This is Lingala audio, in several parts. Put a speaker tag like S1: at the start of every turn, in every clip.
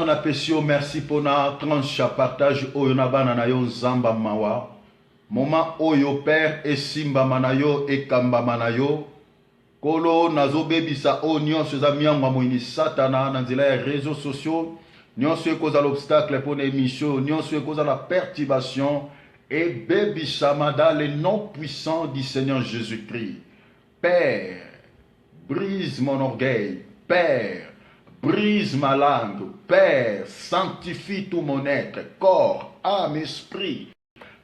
S1: Seigneur, na pesio merci pour na tranche partage oyo na bana na yo nzamba mawa. Moment oyo père et simba manayo et kamba manayo. Kolo nazo bebisa o nyonso za miangwa moini satana na nzela ya réseaux sociaux. Nyonso ekoza l'obstacle pour l'émission, nyonso ekoza la perturbation et bebisama dans le nom puissant du Seigneur Jésus-Christ. Père, brise mon orgueil. Père, brise ma langue. Père, sanctifie tout mon être, corps, âme, esprit.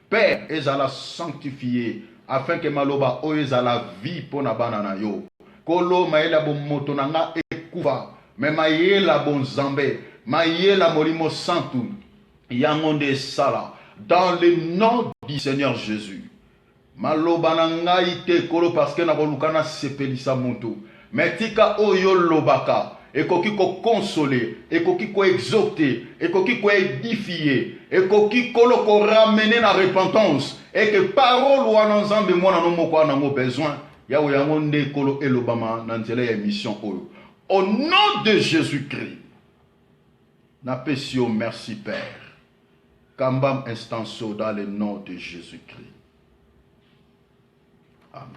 S1: Père, ezala sanctifié, afin que maloba o ezala vie pour na banana yo. Kolo maela bon moto nanga ekufa, mais maela bon zambe, maela molimo santu, yangonde sala, dans le nom du Seigneur Jésus. Maloba nanga ite kolo parce que na bolukana sepelisa moto. Mais tika oyo lobaka. Ekoki ko consoler, ekoki ko exhorter, ekoki ko édifier, ekoki ko ramener na repentance, et que parole ou ananzambe mwana no moko na mo besoin, ya o yango nde kolo elobama na nzela ya mission oyo. Au nom de Jésus-Christ, na pesio merci Père. Kambam instanso dans le nom de Jésus-Christ. Amen.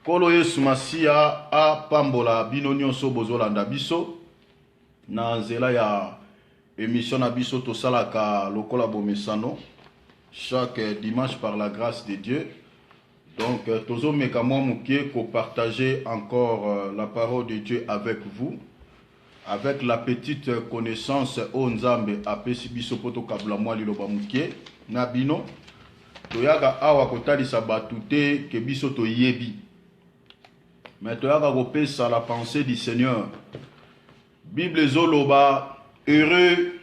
S1: Kolo Yesu Masia a pambola bino nyonso bozolanda biso na nzela ya émission na biso tosalaka lokola bomesano chaque dimanche par la grâce de Dieu. Donc tozo meka mwa mukie ko partager encore la parole de Dieu avec vous, avec la petite connaissance o nzambe apesi biso poto kabla mwa liloba mukie na bino toyaga awa kotalisa batute ke biso to yebi. Mais tu as repensé la pensée du Seigneur. Bible Zoloba, heureux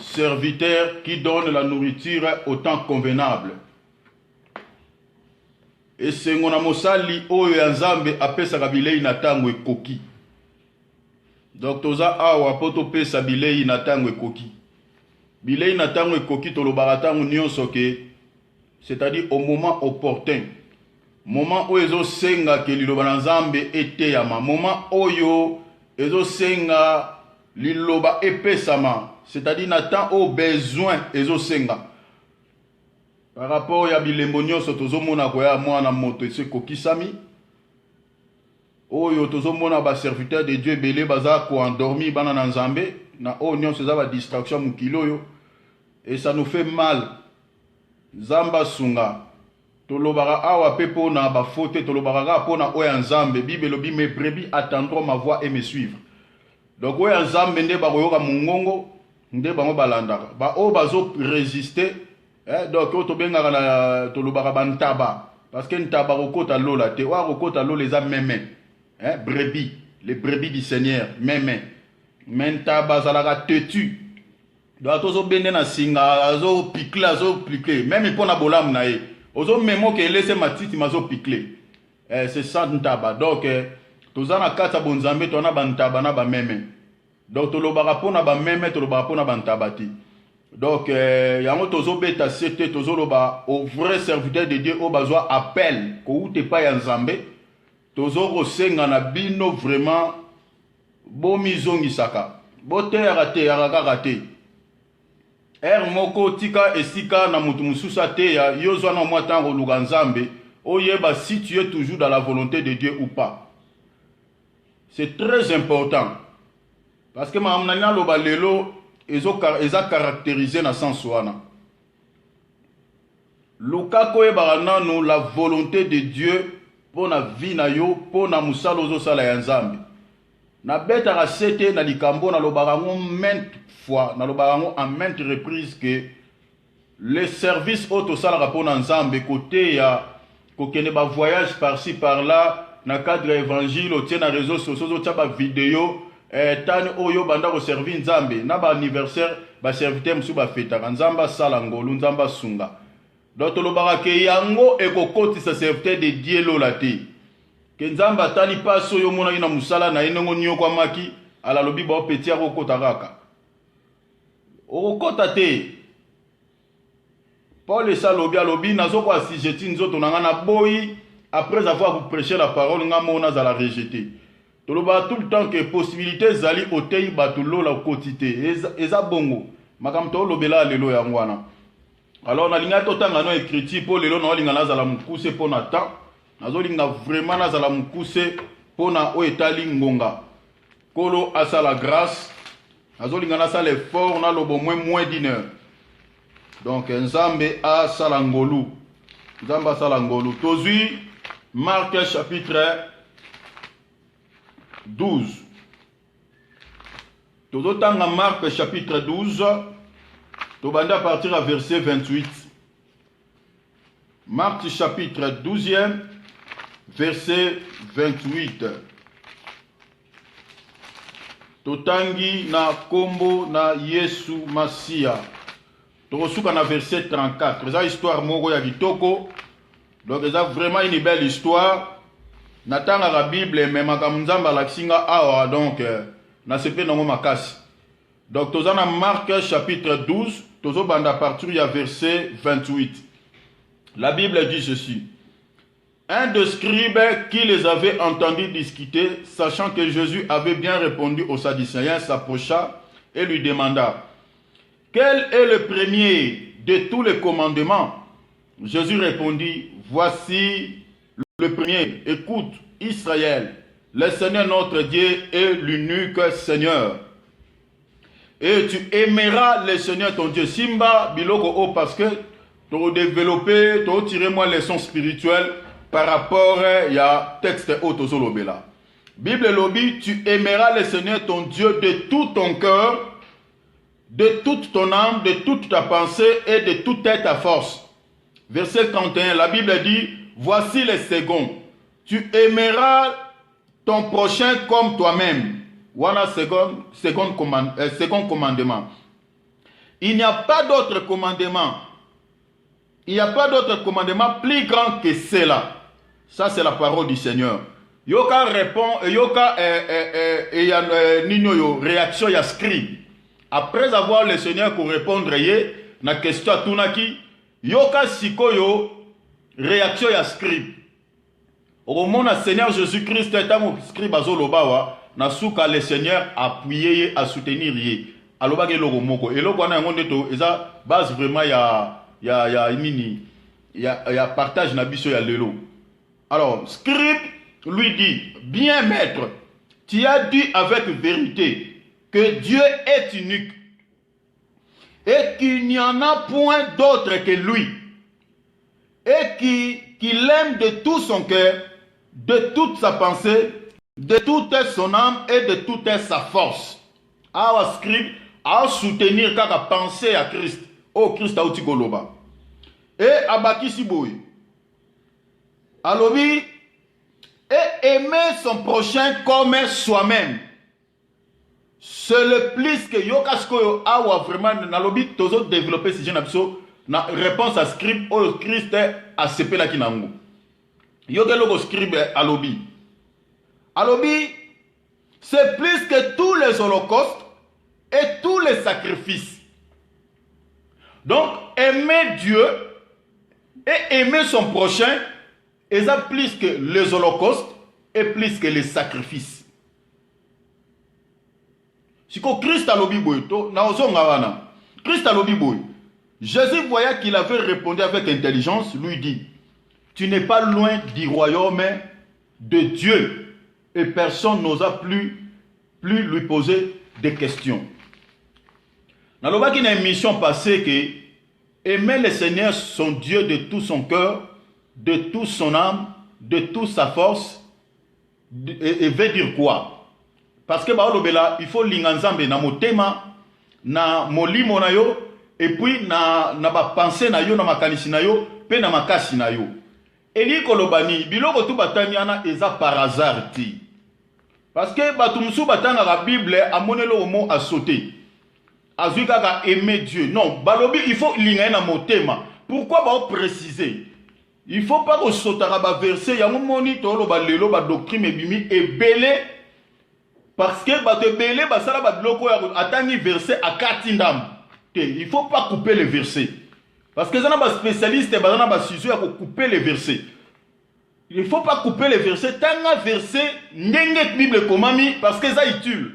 S1: serviteur qui donne la nourriture au temps convenable. Et c'est mon amosali oyo yanzambe apesa kabilei na tango ekoki. Donc toza awa poto pesa bilei na tango ekoki. Bilei na tango ekoki tolobaka tango nyonso ke, c'est-à-dire au moment opportun. Moment où ezo senga ke liloba na nzambe eteyama, moment oyo ezo senga liloba epesama, c'est-à-dire na temps au besoin ezo senga. Par rapport ya bilembo nyonso tozomona koya mwana moto ese kokisami, oyo tozomona ba serviteur de Dieu belé baza ko endormi bana na nzambe, na o nyonso za ba distraction mukilo yo, et ça nous fait mal. Zamba sunga. Tolobara awa pepo na ba faute tolobara pona oya nzambe bible lobi mes brebis attendront ma voix et me suivre. Donc oya nzambe nde ba koyoka mungongo nde bango balandaka ba o bazo résister donc o to benga na tolobara bantaba parce que ntaba kokota lola te wa kokota lola les a meme brebis, les brebis du Seigneur meme mentaba zalaka têtu donc tozo bende na singa azo piquer même pona bolamu na ye. Ozo memo ke laisse matiti mazo piquer. C'est ça ntaba. Donc tozana kata bonzambe tona bantaba na ba meme. Donc tolobara pona ba meme tolobara pona bantaba ti. Donc yango tozo beta sete tozo loba au vrai serviteur de Dieu au bazwa appel ko ute pa ya nzambe. Tozo rosenga na bino vraiment bo mizongi saka. Bo te raté. Moko tika esika na mutu mususa te ya yozwa na mwa tango luga nzambe oyeba si tu es toujours dans la volonté de Dieu ou pas. C'est très important parce que ma amnanya loba lelo eza caractérisé na sens wana. Luka koyeba nanu la volonté de Dieu pour na vie na yo pour na musala ozo sala ya nzambe. Na beta rasete na likambo na lobarango maintes fois, na lobarango en maintes reprises que les services auto sala rapona nzambe côté ya kokene ba voyage par-ci par-là na cadre évangile au tien na réseaux sociaux au taba vidéo tani oyo banda ko servir nzambe na ba anniversaire ba serviteur musu ba feta nzamba sala ngolu nzamba sunga. Donc lobara ke yango ekokoti sa serviteur de Dieu lolate. Kenzamba tali paso yo mona ina musala na inongo nyo kwa maki ala lobi ba petit ya kokota kaka. Okota te. Paul et Salobi alobi nazo kwa asijeti nzoto nanga na boyi après avoir prêché la parole nga mona za la rejeter. Toloba tout le temps que possibilité zali otei batulo la quotité. Eza bongo. Makam to lobela lelo ya ngwana. Alors na linga totanga no écrit pour lelo no linga nazala mukuse pour na temps. Nazo linga vraiment nazala mukuse pour na o etali ngonga. Kolo asala grâce. Nazo linga nasala effort na lobo moins d'une heure. Donc Nzambe a salangolu. Nzambe a salangolu. Tozui Marc chapitre 12. Tozotanga Marc chapitre 12. Tobanda à partir à verset 28. Marc chapitre 12e, verset 28. Totangi na kombo na Yesu Masia. Tokosuka na verset 34. C'est une histoire moko ya kitoko. Donc c'est vraiment une belle histoire. Natanga la Bible mais makamzamba laksinga awa donc na sepe nango makasi. Donc tozana Marc chapitre 12, tozo banda partir ya verset 28. La Bible dit ceci. Un des scribes qui les avait entendus discuter, sachant que Jésus avait bien répondu aux Sadducéens, s'approcha et lui demanda: quel est le premier de tous les commandements? Jésus répondit: voici le premier. Écoute, Israël, le Seigneur notre Dieu est l'unique Seigneur. Et tu aimeras le Seigneur ton Dieu. Simba biloko o, parce que tu développer, tu tirer moi leçon spirituelle par rapport à texte autosolobela. Bible lobi, tu aimeras le Seigneur ton Dieu de tout ton cœur, de toute ton âme, de toute ta pensée et de toute ta force. Verset 31, la Bible dit: voici le second. Tu aimeras ton prochain comme toi-même. Voilà second commandement. Il n'y a pas d'autre commandement. Il n'y a pas d'autre commandement plus grand que cela. Ça, c'est la parole du Seigneur. Yoka répond, yoka nino réaction ya scribe. Après avoir le Seigneur pour répondre na question à tunaki, yoka sikoyo réaction ya scribe. Au moment où Seigneur Jésus-Christ est un scribe azolobawa, na souka le Seigneur appuyé à soutenir yé. Aloba ke logo moko. Et logo na ngonde to eza base vraiment ya partage na biso ya lelo. Alors, scribe lui dit: bien maître, tu as dit avec vérité que Dieu est unique et qu'il n'y en a point d'autre que lui, et qu'il aime de tout son cœur, de toute sa pensée, de toute son âme et de toute sa force. Awa scribe a soutenir kaka penser à Christ. Oh Christ a outi goloba. Et abaki siboui. Alobi, et aimer son prochain comme soi-même. C'est le plus que yokasko awa vraiment nalobi tozo développer ce genre d'abso na réponse à scribe au Christ a sepé la kinango. Yokeloko scribe alobi. Alobi, c'est plus que tous les holocaustes et tous les sacrifices. Donc, aimer Dieu et aimer son prochain, et ça plus que les holocaustes et plus que les sacrifices. Si Christ a lobi boito, na ozonga wana. Christ a lobi boy. Jésus voyait qu'il avait répondu avec intelligence, lui dit: tu n'es pas loin du royaume de Dieu. Et personne n'osa plus lui poser des questions. Dans une émission passée que aimer le Seigneur son Dieu de tout son cœur, de toute son âme, de toute sa force, et veut dire quoi? Parce que il faut l'inganzambe na motema, na molimo na yo, et puis na ba pensée na yo, na makanisi na yo, pe na makasi na yo. Eli kolobani biloko tu batamiana eza par hasard ti. Parce que batumsu batanga la Bible a monelo mot à sauter. Azuka ka aimer Dieu. Non, balobi il faut linga na motema. Pourquoi ba préciser? Il faut pas que sotara ba verset ya moni to lo ba lelo ba doctrine bimi et belé parce que ba te belé ba sala ba biloko ya atangi verset a katindam. Il faut pas couper les versets. Parce que ça n'a pas spécialiste, ça n'a pas sujet à couper les versets. Il ne faut pas couper les versets. Tant un verset, n'engage Bible komami parce que ça utile.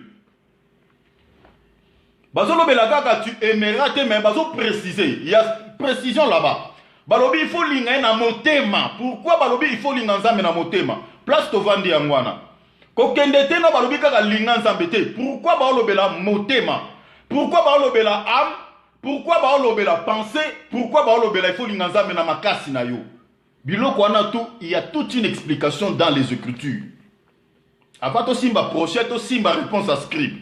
S1: Bazo lobela kaka tu aimeras te mais bazo préciser. Il y a précision là-bas. Balobi il faut linga na motema. Pourquoi balobi il faut linga nzambe na motema? Place to vandi yangwana. Kokende te na balobi kaka linga nzambe te. Pourquoi balobela motema? Pourquoi balobela âme? Pourquoi balobela pensée? Pourquoi balobela il faut linga nzambe na makasi na yo? Biloko wana tout, il y a toute une explication dans les Écritures. Avant to simba projet, to simba réponse à script.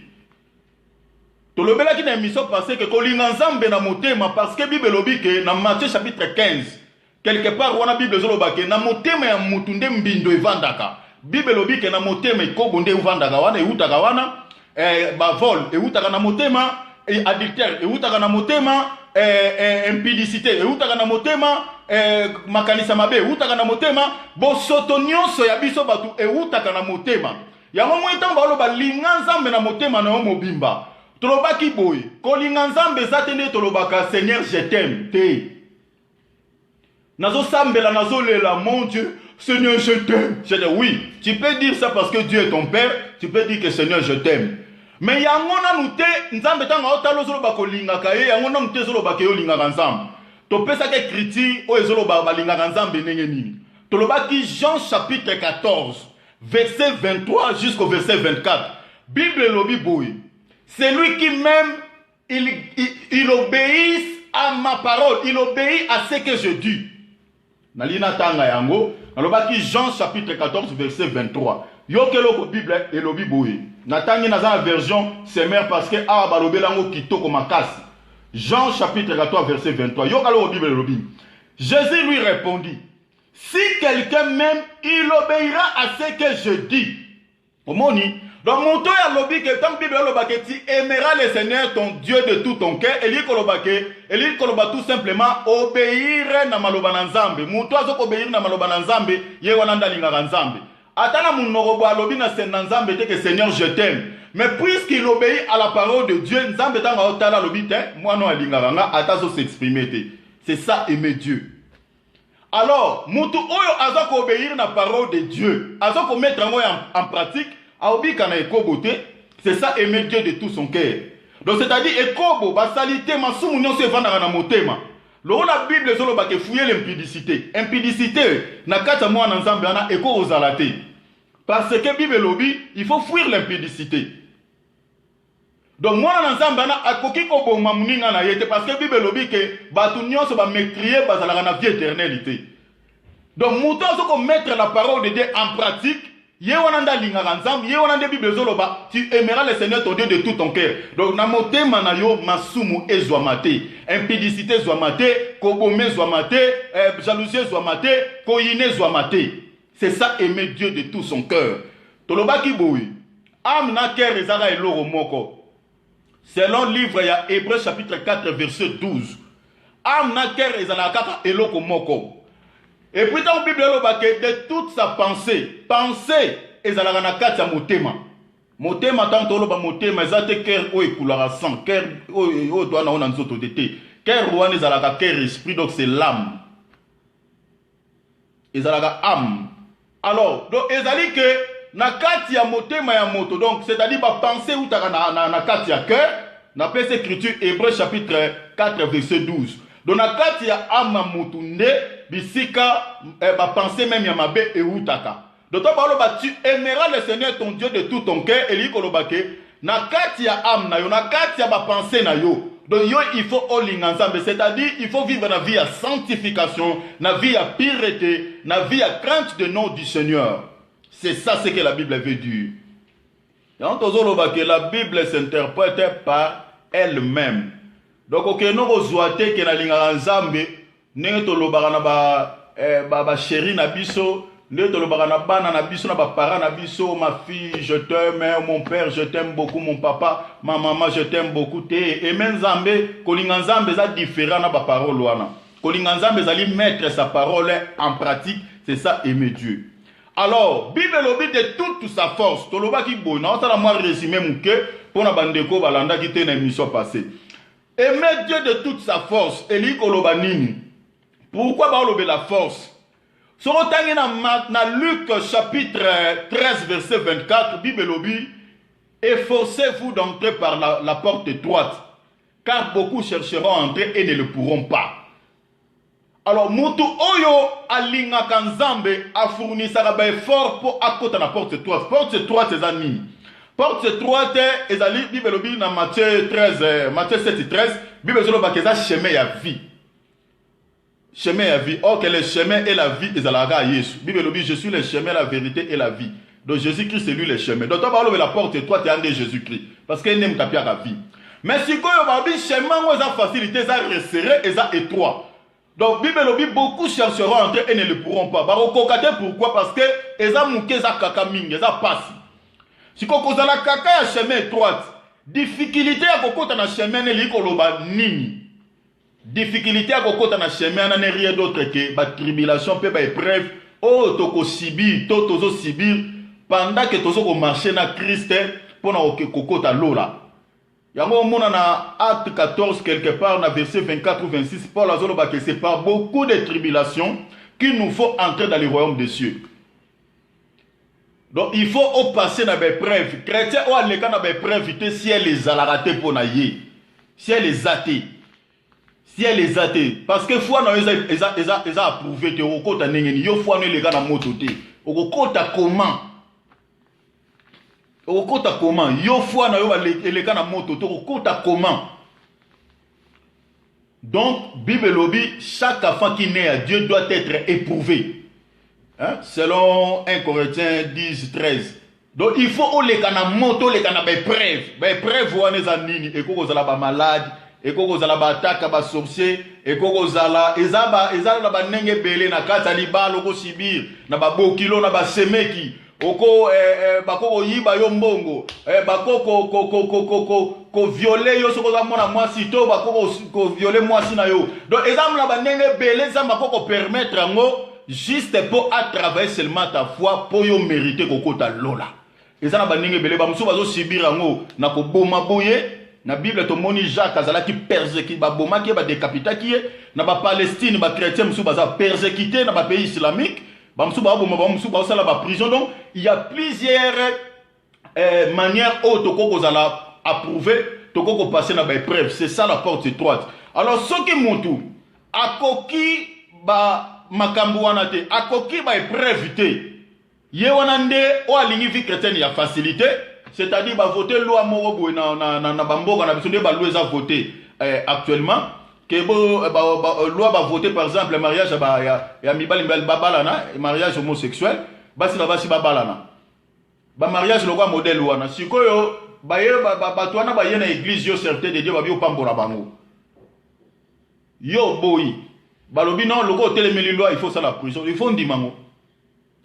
S1: To lobela ki na émission passée que kolinga nzambe na motema parce que Bible lobi que dans Matthieu chapitre 15 quelque part wana Bible zoloba que na motema ya mutu nde mbindo evandaka. Bible lobi que na motema ikobo nde evandaka wana eutaka wana ba vol eutaka na motema adultère eutaka na motema impudicité eutaka na motema makanisa mabe eutaka na motema bosoto nyonso ya biso batu eutaka na motema yango mwitango baloba linga nzambe na motema na yo mobimba tolobaki boye kolinga nzambe eza te nde tolobaka Seigneur je t'aime te nazosambela nazolela mon Dieu Seigneur je t'aime. Je dis oui, tu peux dire ça parce que Dieu est ton père, tu peux dire que Seigneur je t'aime. Mais yango na nute nzambe tanga otalo zolo ba kolinga ka ye yango na nute zolo ba ke yo linga nzambe. To pesa ke kriti o ezolo ba linga nzambe ndenge nini. To lobaki Jean chapitre 14 verset 23 jusqu'au verset 24. Bible lobi boy. Celui qui m'aime il obéit à ma parole, il obéit à ce que je dis. Nalina tanga yango, nalobaki Jean chapitre 14 verset 23. Yo keloko Bible elobi boy. Natangi naza version semer parce que a balobelango kitoko makasi. Jean chapitre 14 verset 23. Yo kaloko Bible elobi. Jésus lui répondit: si quelqu'un m'aime, il obéira à ce que je dis. Omoni. Donc mon toy a lobby que tant Bible lobake tu aimeras le Seigneur ton Dieu de tout ton cœur. Eli kolobake, eli koloba tout simplement obéir na maloba na nzambe. Muto azoko obéir na maloba na nzambe, ye wana ndalinga nzambe. Atana munorobo alobi na nzambe te que Seigneur je t'aime. Mais puisqu'il obéit à la parole de Dieu, nzambe tanga otala lobi te, moi non alinga nga atazo s'exprimer te. C'est ça aimer Dieu. Alors, mutu oyo azoko obéir na parole de Dieu, azoko mettre en pratique. C'est ça aimer Dieu de tout son cœur. Donc c'est-à-dire ekobo basalite masumu nyonso evandaka na motema. Loko la Bible ezoloba ke fouiller l'impudicité. Impudicité na kata mwana nzambe ana eko ozala te. Parce que Bible lobi, il faut fuir l'impudicité. Donc mwana nzambe ana akoki ko boma muninga na yete parce que Bible lobi ke batu nyonso ba mécrier bazalaka na vie éternalité. Donc muto azoko mettre la parole de Dieu en pratique. Tu aimeras le Seigneur ton Dieu de tout ton cœur. Donc, na motema na yo masumu ezwamate, impudicité zwamate, kobome zwamate, jalousie zwamate, koyine zwamate. C'est ça aimer Dieu de tout son cœur. Tolobaki boui, âme na cœur ezala eloro moko. Selon le livre ya Hébreux chapitre 4 verset 12. Âme na cœur ezala kaka eloko moko. Et puis dans la Bible, de toute sa pensée, et ça la kati ya motema. Motema tant que l'on motema, ça te cœur ou écoulara sang, cœur ou doit na on en soto d'été. Cœur ou an ezalaka cœur esprit, donc c'est l'âme. Ezalaka âme. Alors, donc ezali que na kati ya motema ya moto, donc c'est-à-dire ba pensée ou ta na kati ya cœur, na pèse écriture Hébreux chapitre 4 verset 12. Donc na kati ya âme na mutunde bisika ba penser même ya mabe e utaka. Donc toi tu aimeras le Seigneur ton Dieu de tout ton cœur et li kolobake na kati ya âme na yo na kati ya ba penser na yo. Donc yo il faut olinga nzambe, c'est-à-dire il faut vivre la vie à sanctification, la vie à pureté, la vie à crainte de nom du Seigneur. C'est ça ce que la Bible veut dire. Et on que la Bible s'interprète par elle-même. Donc ok no kozwate ke na linga nzambe nenge to lobaka na ba chéri na biso, nenge to lobaka na bana na biso na ba parents na biso, ma fille je t'aime, mon père je t'aime beaucoup, mon papa, ma maman je t'aime beaucoup te. Et même nzambe kolinga nzambe za différent na ba parole wana. Kolinga nzambe zali mettre sa parole en pratique, c'est ça aimer Dieu. Alors, Bible lobi de toute sa force, to lobaki boy na osala moi résumé muke pona bandeko balanda ki te na émission passée. Aimer Dieu de toute sa force. Eli koloba nini. Pourquoi ba lobe la force? Sorotangi na Luc chapitre 13 verset 24, Bible lobi, efforcez-vous d'entrer par la porte étroite, car beaucoup chercheront à entrer et ne le pourront pas. Alors, mutu oyo alinga kanzambe a fourni sa effort pour akota na porte étroite. Porte étroite c'est nini? Porte étroite ezali Bible lobi na Matthieu 13, Matthieu 7 et 13, Bible zolo bakeza chemin ya vie. Chemin à vie. Or que le chemin et la vie, ils allaient à Jésus. Bible dit, je suis le chemin, la vérité et la vie. Donc Jésus-Christ, c'est lui le chemin. Donc tu vas ouvrir la porte et toi, tu es en Jésus-Christ. Parce qu'il n'aime pas la vie. Mais si tu as dit, chemin, ils ont facilité, ils ont resserré, ils ont étroit. Donc Bible dit, beaucoup chercheront à entrer et ne le pourront pas. Pourquoi? Parce que ils ont mouké, ils ont kakaming, ils ont passé. Si tu as la kaka, il y a chemin étroite. Difficulté à côté de chemin, il y a nini. Difficulté à côté de chemin, n'a rien d'autre que la tribulation, la épreuve, oh, toko subir, tozo subir, pendant que tozo marcher na Christ, pour na okoko ta lola. Yango mona na Acte 14 quelque part, na verset 24 ou 26, Paul azolo ba que c'est par beaucoup de tribulations qu'il nous faut entrer dans le royaume des cieux. Donc il faut passer dans les épreuves. Chrétiens ou les cas dans les épreuves, si elle les a raté pour na yé, si elle les a athées. Si elle est athée, parce que foi non ils a approuvé te okota nengeni yo foi non les gars na moto te okota comment yo foi na yo les gars na moto te okota comment. Donc Bible lobi chaque enfant qui naît à Dieu doit être éprouvé, hein? Selon 1 Corinthiens 10 13. Donc il faut les gars na moto les gars na épreuve wana za nini et ko za la malade et koko zala ba attaque ba sorcier et koko zala ezaba na ba nenge belé na kata libalo ko sibir na ba bokilo na ba semeki oko bakoko yiba yo mbongo bakoko ko violer yo soko za mona mwasi to bakoko ko violer mwasi na yo. Donc ezam na ba nenge belé za bakoko permettre ngo juste pour à travailler seulement ta foi pour yo mériter koko ta lola. Ezana ba nenge belé ba musu bazo sibir ngo na ko boma boye. Na Bible to moni Jacques azala ki persécuté ba boma ki ba décapita ki na ba Palestine ba chrétien musu baza persécuté na ba pays islamique ba musu ba boma ba musu ba sala ba prison. Donc il y a plusieurs manières autres ko zala approuver to ko passer na ba épreuve. C'est ça la porte étroite. Alors ce qui montu akoki ba makambu wana te akoki ba épreuve te ye wana nde o alingi vie chrétienne ya facilité. C'est-à-dire bah voter loi morobo na bamboka na biso nde ba loi za voter actuellement que loi va voter par exemple le mariage ya mibali babalana mariage homosexuel basi na basi babalana ba mariage lokwa modèle wana sikoyo ba ye ba twana ba ye na église yo certain de Dieu ba bio pambola bango yo boyi balobi non loko telemeli loi il faut ça la prison il faut ndimango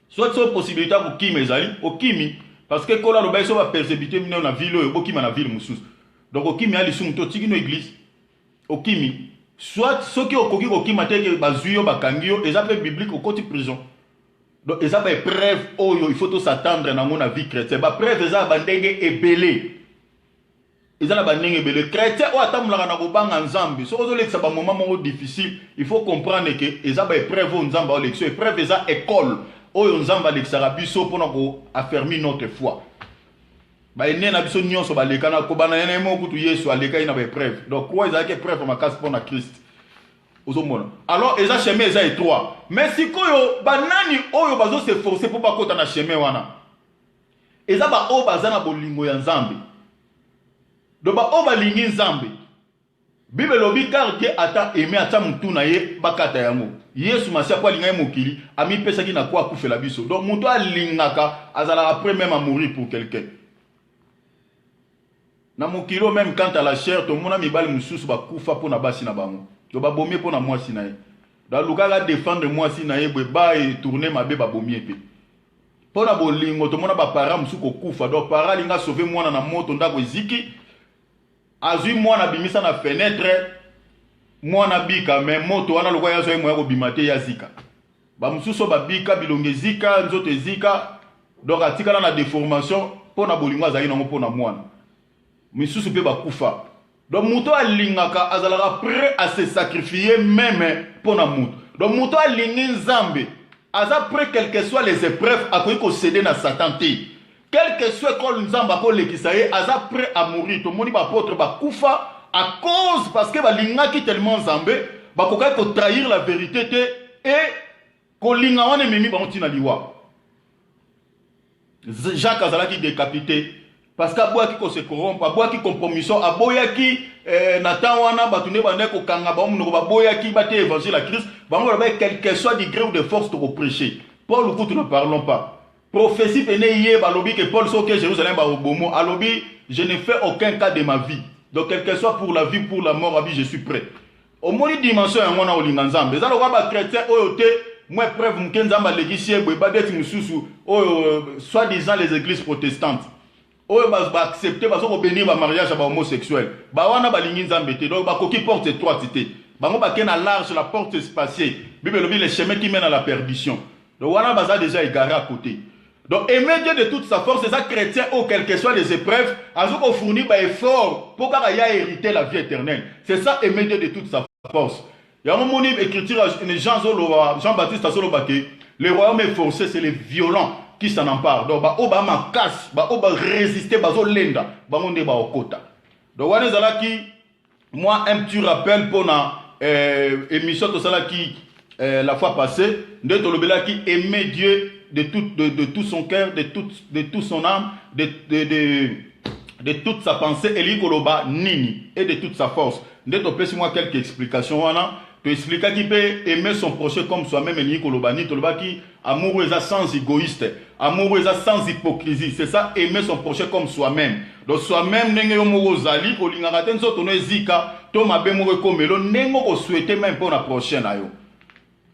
S1: soit possibilité ko kimi ezali okimi. Parce que quand on a persécuté dans la ville, il y a la ville. Donc, il y a des église. Okimi. Soit ceux qui ont coquille au Kimate, Bazuyo, Bakangio, ils ont biblique au côté prison. Donc, ils ont des preuves, il faut s'attendre dans mon vie chrétien. Les preuves, ils ont bandé et belé. Ils ont bandé et belé. Chrétien, ou attendre la Nagobang en Zambie. Si vous avez un moment difficile, il faut comprendre que ils ont des preuves en Zambie, les preuves, ils ont école. Oyo nzamba lexara biso pona ko affermir notre foi. Ba ene na biso nyonso ba lekana ko bana ene mo kutu Yesu aleka ina ba preuve. Donc quoi ils a que preuve ma casse pour na Christ. Ozomona. Alors eza chemin eza étroit. Mais si koyo banani oyo bazo se forcer pour ba kota na chemin wana. Eza ba o bazana bolingo ya nzambe. Do ba o ba lingi nzambe. Bible lobi car Dieu ata aimé ata mutu na ye bakata yango. Yesu masia kwa linga mokili ami pesa ki na kwa kufela biso. Donc mutu alingaka azala après même à mourir pour quelqu'un. Na mokilo même quand à la chair to mona mibali mususu ba kufa pour na basi na bango. To ba bomie pour na mwasi na ye. Da lukaka défendre mwasi na ye ba et tourner mabe ba bomie pe. Pour na bolingo to mona ba para mususu ko kufa. Donc para linga sauver mwana na moto ndako eziki. Azui mwana bimisa na fenêtre mwana bika mais moto wana lokwa yazo moya ko bimate ya zika ba mususo ba bika bilonge zika nzoto zika donc atikala na déformation pona bolingo azali nango pona mwana misusu pe ba kufa donc muto alingaka azalaka prêt à se sacrifier même pona muto donc muto alingi nzambe après quelles que soient les épreuves, à quoi céder dans Satan. Quel que soit quand nous avons les kisaye, asa prêt à mourir. Tout le monde va apôtre va koufa à cause parce que va linga qui tellement zambé, va koka ko trahir la vérité et ko linga wane memi ba ontina liwa. Jacques Azala qui décapité parce qu'aboua qui se corrompt, aboua qui compromission, aboya qui Nathan wana batune bande ko kanga ba mu ba boya qui bate évangile à Christ, ba mo ba quel que soit du gré ou de force pour prêcher. Paul ou nous ne parlons pas. Prophétie venait balobi que Paul soit que Jérusalem ba obomo alobi je ne fais aucun cas de ma vie. Donc quel que soit pour la vie pour la mort, je suis prêt. Au moni dimension en wana olinga nzambe. Ezalo ba chrétien oyote moi preuve mkenzamba legisie beba deti mususu soit disant les églises protestantes. Oyo ba accepter ba so bénir ba mariage ba homosexuel. Ba wana ba lingi nzambe te. Donc ba koki porte étroite. Bango ba ken à large la porte spaciée. Bible lobi les chemins qui mènent à la perdition. Donc wana baza déjà égaré à côté. Donc, aimer Dieu de toute sa force, c'est ça chrétien, ou quelles que soient les épreuves, à ce qu'on fournit des efforts pour qu'il y ait hérité la vie éternelle. C'est ça, aimer Dieu de toute sa force. Il y a un moment où écriture, Jean-Baptiste Asolobake, le royaume est forcé, c'est les violents qui s'en emparent. Donc, Obama casse, Obama résister, Lenda, on est au quota. Donc, on est là qui, moi, un petit rappel pour l'émission de ça qui, la fois passée, de Tolobela qui aimait Dieu de tout son cœur, de toute son âme, de toute sa pensée, et de toute sa force. De te moi quelques explications. Tu expliques qu'il peut aimer son prochain comme soi-même, et qui amoureux sans égoïste, amoureux sans hypocrisie. C'est ça, aimer son prochain comme soi-même. Donc soi-même, n'est-ce pas Olingaraten sotono zika, to mabe moure komelo, n'est-ce pas souhaiter même pour la prochaine.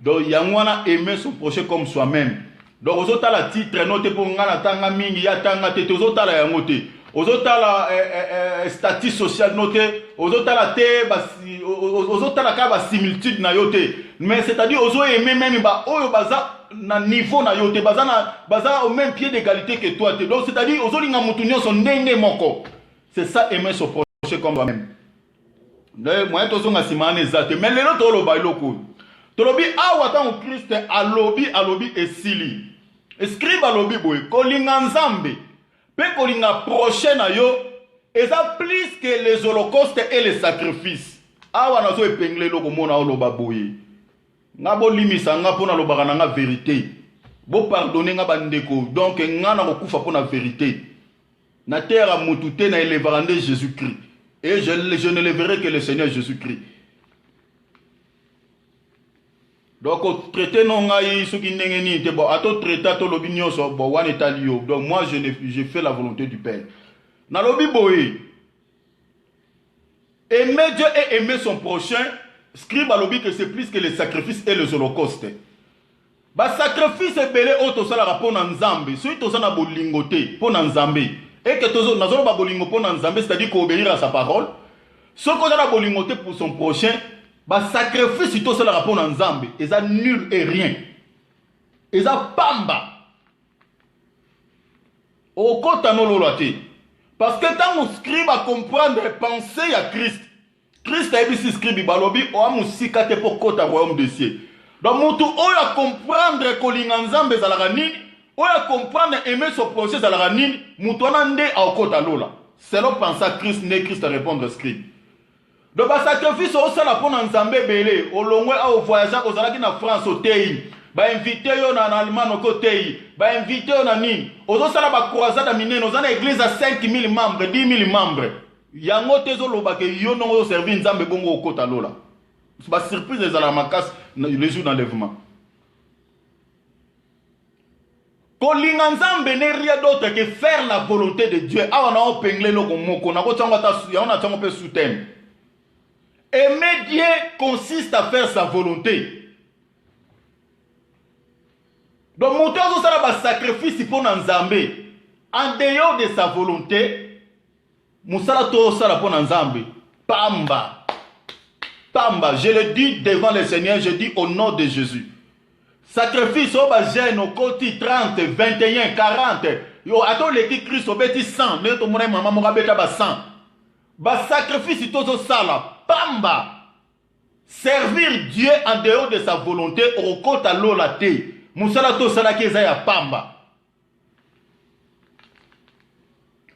S1: Donc il y a aimer son prochain comme soi-même. Donc, aux autres, la titre, noté pour nga tanga mingi, ya tanga tete, aux autres, la yangote. Aux autres, la statut social noté, aux autres, la té, aux autres, la kaba similitude na yote. Mais c'est-à-dire, aux autres, aimer même, oyo baza, na niveau na yote, baza au même pied d'égalité que toi. Donc, c'est-à-dire, aux autres, l'inga moutounio son nenge moko. C'est ça, aimer son prochain comme toi-même. Moi, tous on a simane zate. Mais les autres, on le bail tolobi awata en Christ alobi esili. Escribe alobi boy kolinga nzambe pe kolinga prochain yo eza plus que les holocaustes et les sacrifices. Awa nazo epengle loko mona oloba boy. Nga bo limisa nga pona lobaka na nga vérité. Bo pardonner nga bandeko. Donc nga na kokufa pona vérité. Na terre mutute na élevarande Jésus-Christ. Et je ne le verrai que le Seigneur Jésus-Christ. Donc, au traité non ngai ce qui n'est ni te bon à tout traité à tout l'opinion sur bon one etalio. Donc moi je fais la volonté du Père. Dans l'obi boé. Aimer Dieu et aimer son prochain. Scribe à l'obi que c'est plus que les sacrifices et les holocaustes. Bah sacrifice est belé auto ça la rapport en Nzambe. Celui to ça na bolingoté pour Nzambe. Et que tozo na zolo ba bolingo pour Nzambe, c'est-à-dire qu'obéir à sa parole. Ce qu'on a la bolingoté pour son prochain. Bah sacrifice si tout ça le rapport en Zambie, et ça nul et rien. Et ça pamba. Au côté non loloté. Parce que quand on scribe à comprendre et penser à Christ, Christ a dit si scribe balobi o amusika te pour côté royaume de cieux. Donc mutu o ya comprendre que l'inganzambe za la ranini, o ya comprendre aimer son projet za la ranini, mutu anande au côté lola. C'est là penser à Christ né Christ à répondre scribe. Donc, le sacrifice au sein de la Nzambe belé, au long au voyageur, aux Alaki na France au Tei, ba invité yo na Allemagne au côté, ba invité yo na ni, aux autres ça ba croisade à mine, nos ana église à 5000 membres, 10 000 membres. Yango tezo loba ke yo no servi Nzambe bongo au côté lola. C'est pas surprise des alamakas le jour d'enlèvement. Kolinga Nzambe n'est rien d'autre que faire la volonté de Dieu. Ah on a openglé lo komoko, na ko tsango ta on a tsango pe sous-thème. Aimer Dieu consiste à faire sa volonté. Donc, mon temps, ça va sacrifice pour Nzambe. En dehors de sa volonté, Moussala to sala pour Nzambe. Pamba. Pamba. Je le dis devant le Seigneur, je dis au nom de Jésus. Sacrifice au bagène au côté 30, 21, 40. Yo, attends l'équipe Christ au bêtis 100. Ne to mon maman mon rabeta ba 100. Ba sacrifice to sala. Pamba. Servir Dieu en dehors de sa volonté au côté à l'olate. musala to salaki eza ya pamba.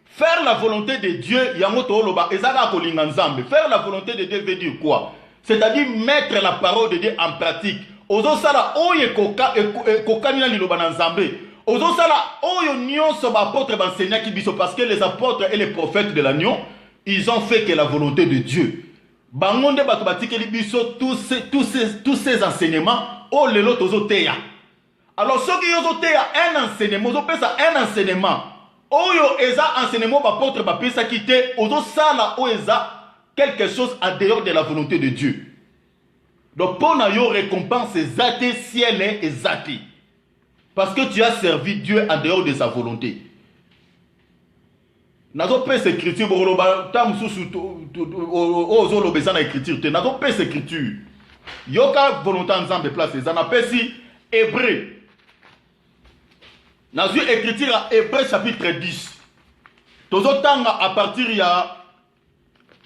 S1: Faire la volonté de Dieu, yango to loba ezaka kolinga nzambe. Faire la volonté de Dieu veut dire quoi? C'est-à-dire mettre la parole de Dieu en pratique. Ozo sala oye kokani na liloba na nzambe. Ozo sala oyo nyonso ba apôtre ba enseignant ki biso, parce que les apôtres et les prophètes de l'agneau, ils ont fait que la volonté de Dieu. Bangonde bato batikeli biso tous ces enseignements o lelo tozo teya. Alors ceux qui yozo teya un enseignement, ozo pesa un enseignement. Oyo eza enseignement bapôtre bapesa kite, ozo sala o eza quelque chose en dehors de la volonté de Dieu. Donc pour na yo récompense zate ciel et zate. Parce que tu as servi Dieu en dehors de sa volonté. Nazo pesa écriture boloba tam susu ozo lobeza na écriture te. Nazo pesa écriture. Yoka volonté ensemble place ça na pesi hébreu. Nazo écriture à Hébreu chapitre 10. Tozo tanga à partir ya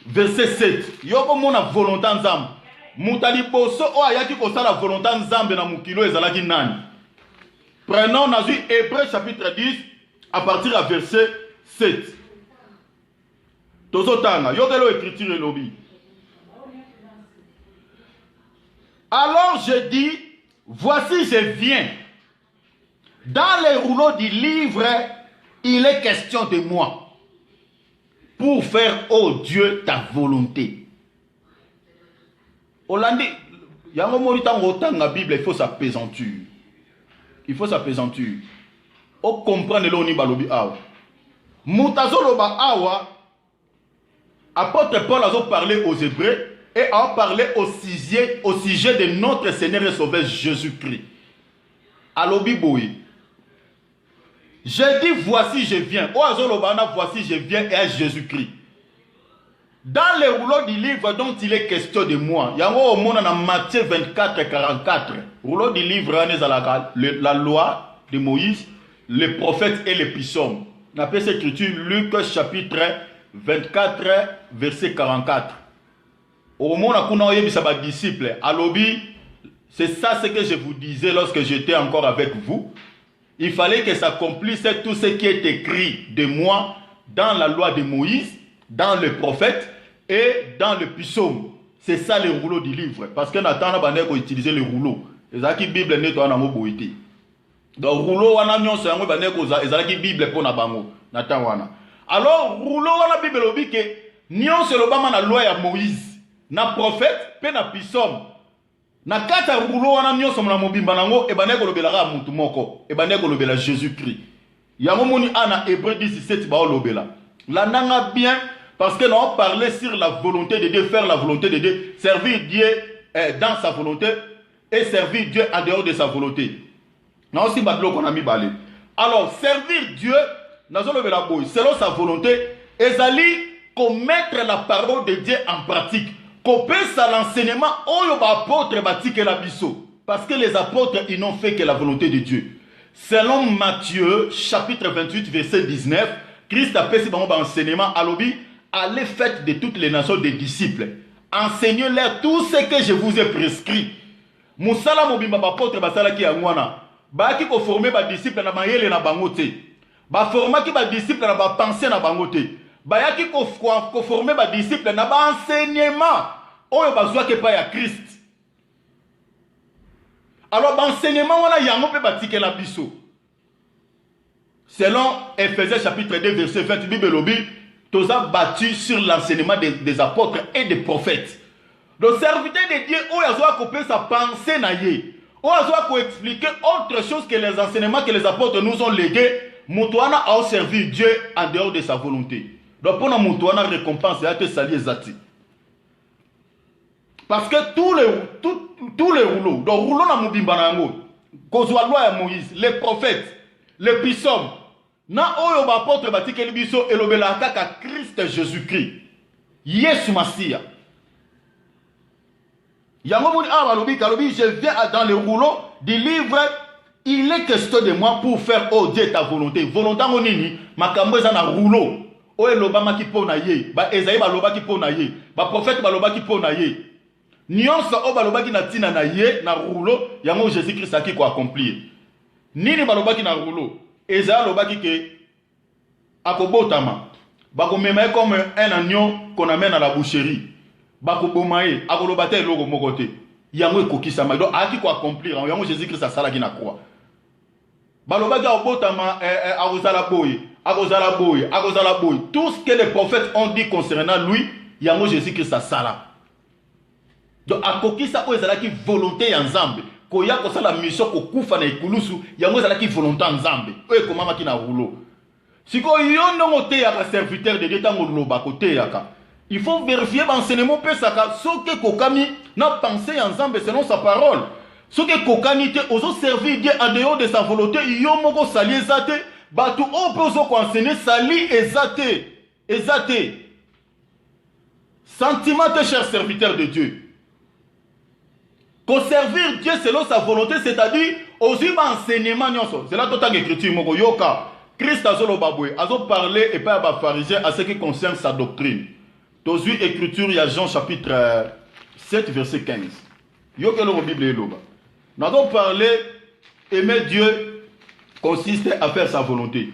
S1: verset 7. Yoko mona volonté ensemble. Mutali boso o ayaki ko sala volonté ensemble na mukilo ezalaki nani. Prenons Nazo Hébreu chapitre 10 à partir à verset 7. Tozo tanga yokelo écriture elobi. Alors je dis, voici je viens. Dans les rouleaux du livre, il est question de moi. Pour faire, oh Dieu, ta volonté. Hollande, il y a un moment où la Bible, il faut sa pesanture. Il faut sa pesanture. On comprend le loni balobi awa. Moutazo loba awa. Apôtre Paul a parlé aux Hébreux et a parlé au sujet de notre Seigneur et Sauveur Jésus-Christ. Alobi boy. J'ai dit voici je viens. Voici je viens et à Jésus-Christ. Dans les rouleaux du livre dont il est question de moi, il y a un Matthieu 24, 44. Rouleau du livre, la loi de Moïse, les prophètes et les psaumes. On appelle cette écriture Luc chapitre 24, verset 44. Au moment où on a eu ses disciples, à l'obi, c'est ça ce que je vous disais lorsque j'étais encore avec vous. Il fallait que s'accomplisse tout ce qui est écrit de moi dans la loi de Moïse, dans le prophète et dans le psaume. C'est ça le rouleau du livre. Parce que Nathan a utilisé le rouleau. Et ça qui Bible n'est pas en mobilité. Donc rouleau wana nyonso yango baneko za qui Bible pour na bango Nathan wana. Alors rouleau wana Bible obi ke nyonso lobama na loi ya Moïse, na prophète pe na psaume. Na kata rouleau wana nyonso na mobimba nango e baneko lobelaka mutu moko e baneko lobela Jésus-Christ. Yango moni ana Hébreu 17 ba lobela. La nanga bien parce que nous avons parlé sur la volonté de Dieu, faire la volonté de Dieu, servir Dieu dans sa volonté et servir Dieu en dehors de sa volonté. Nous aussi batlo qu'on a mis balé. Alors servir Dieu selon sa volonté, ezali commettre la parole de Dieu en pratique. Copé ça l'enseignement oyo ba apôtre batike la biso. Parce que les apôtres ils n'ont fait que la volonté de Dieu. Selon Matthieu chapitre 28 verset 19, Christ a fait ce enseignement à l'obi. Allez faites de toutes les nations des disciples. Enseignez-leur tout ce que je vous ai prescrit. Moussala mobimba apôtre basala ki angwana. Ba ki ko former ba disciple na mayele na bangote. Ba former ki ba disciple na ba pensée na bangote. Ba ya ki ko former ba disciple na ba enseignement. Oyo bazwa ke pa ya Christ. Alors ba enseignement wana yango pe batike la biso. Selon Ephésiens chapitre 2 verset 20 Bible lobi tous a battu sur l'enseignement des apôtres et des prophètes. Le serviteur de Dieu, où il a coupé sa pensée, où il a expliqué autre chose que les enseignements que les apôtres nous ont légués. Moutouana a servi Dieu en dehors de sa volonté. Donc pour nous, Moutouana récompense, il a été sali zati. Parce que tous les rouleaux, donc rouleau na mubimbanango, kozwa loi ya Moïse, les prophètes, les psaumes, na oyo ba apôtre batikeli biso elobela kaka Christ Jésus-Christ. Yesu Masia. Yango moni a balobi kalobi je viens dans le rouleau du livre, il est question de moi pour faire oh Dieu ta volonté. Volonté ngonini makambo eza na rouleau. O elobama ki pona ye, ba Esaïe baloba ki pona ye, ba prophète baloba ki pona ye. Nyonso o baloba ki na tina na ye na rouleau, yango Jésus-Christ a ki ko accomplir. nini balobaki na rouleau eza lobaki ke akobotama bakomema ye comme un agneau qu'on amène à la boucherie bakoboma ye akoloba te eloko moko te yango ekokisama donc aki ko accomplir yango Jésus Christ asalaki na croix balobaki akobotama akozala boye akozala boye akozala boye tout ce que les prophètes ont dit concernant lui yango Jésus Christ asala donc akokisa oyo ezalaki volonté ya Nzambe koya kosala mission kokufa na ekulusu yango ezalaki volonté ya Nzambe oyo ekomamaki na rouleau sikoyo yo ndongo teyaka serviteur de Dieu ntango loba koteyaka il faut vérifier l'enseignement pesaka soki kokami na pensée ya Nzambe selon sa parole soki kokani te ozo servir Dieu en dehors de sa volonté yo moko sali ezate batu opo ozo ko enseigner sali ezate sentiment de cher serviteur de Dieu qu'on servir Dieu selon sa volonté c'est-à-dire aussi enseignement nyonso c'est là toute écriture moko yoka Christ azo parler et pas à pharisien à ce qui concerne sa doctrine. Tozu écriture il y a Jean chapitre 7 verset 15. Yo que la Bible est là. Nous avons parlé aimer Dieu consiste à faire sa volonté.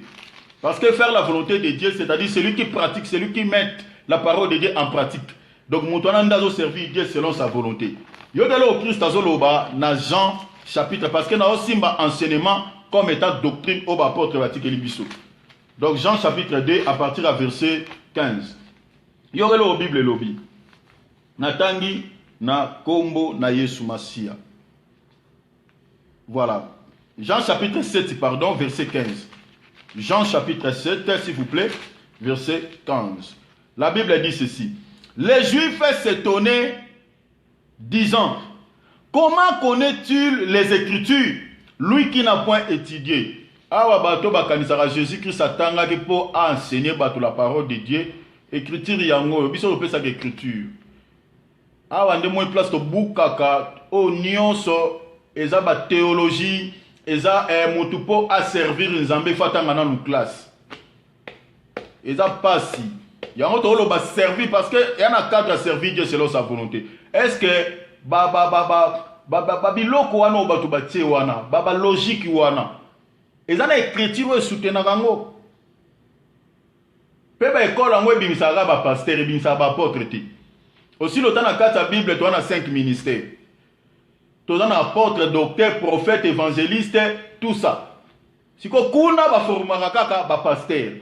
S1: Parce que faire la volonté de Dieu c'est-à-dire celui qui pratique, celui qui met la parole de Dieu en pratique. Donc montonanda azo servir Dieu selon sa volonté. Yo que le Christ azo loba na Jean chapitre parce que na osimba enseignement comme étant doctrine au apôtre Vatique Libiso. Donc Jean chapitre 2 à partir du verset 15. Il y aurait la Bible lobby. Natangi na kombo na Yesu Masia. Voilà. Jean chapitre 7 pardon verset 15. Jean chapitre 7 s'il vous plaît verset 15. La Bible dit ceci. Les Juifs s'étonnaient disant: comment connaît-il les Écritures? Lui qui n'a point étudié. Awa bato bakanisaka Jésus-Christ atangaki pour enseigner bato la parole de Dieu. Écriture yango, biso opesa ka écriture. Awa nde moi place to bukaka o nyonso eza ba théologie, eza mutu po a servir Nzambe fatanga na nous classe. Eza pasi. Yango to lo ba servir parce que y en a cadre à servir Dieu selon sa volonté. Est-ce que biloko wana o batu batie wana baba logique wana ezana écriture soutenaka yango pe ba école yango ebimisaka ba pasteur ebimisaka ba apôtre te aussi le temps na kati ya Bible to wana 5 ministères to na apôtre docteur prophète évangéliste tout ça siko kuna ba formaka kaka ba pasteur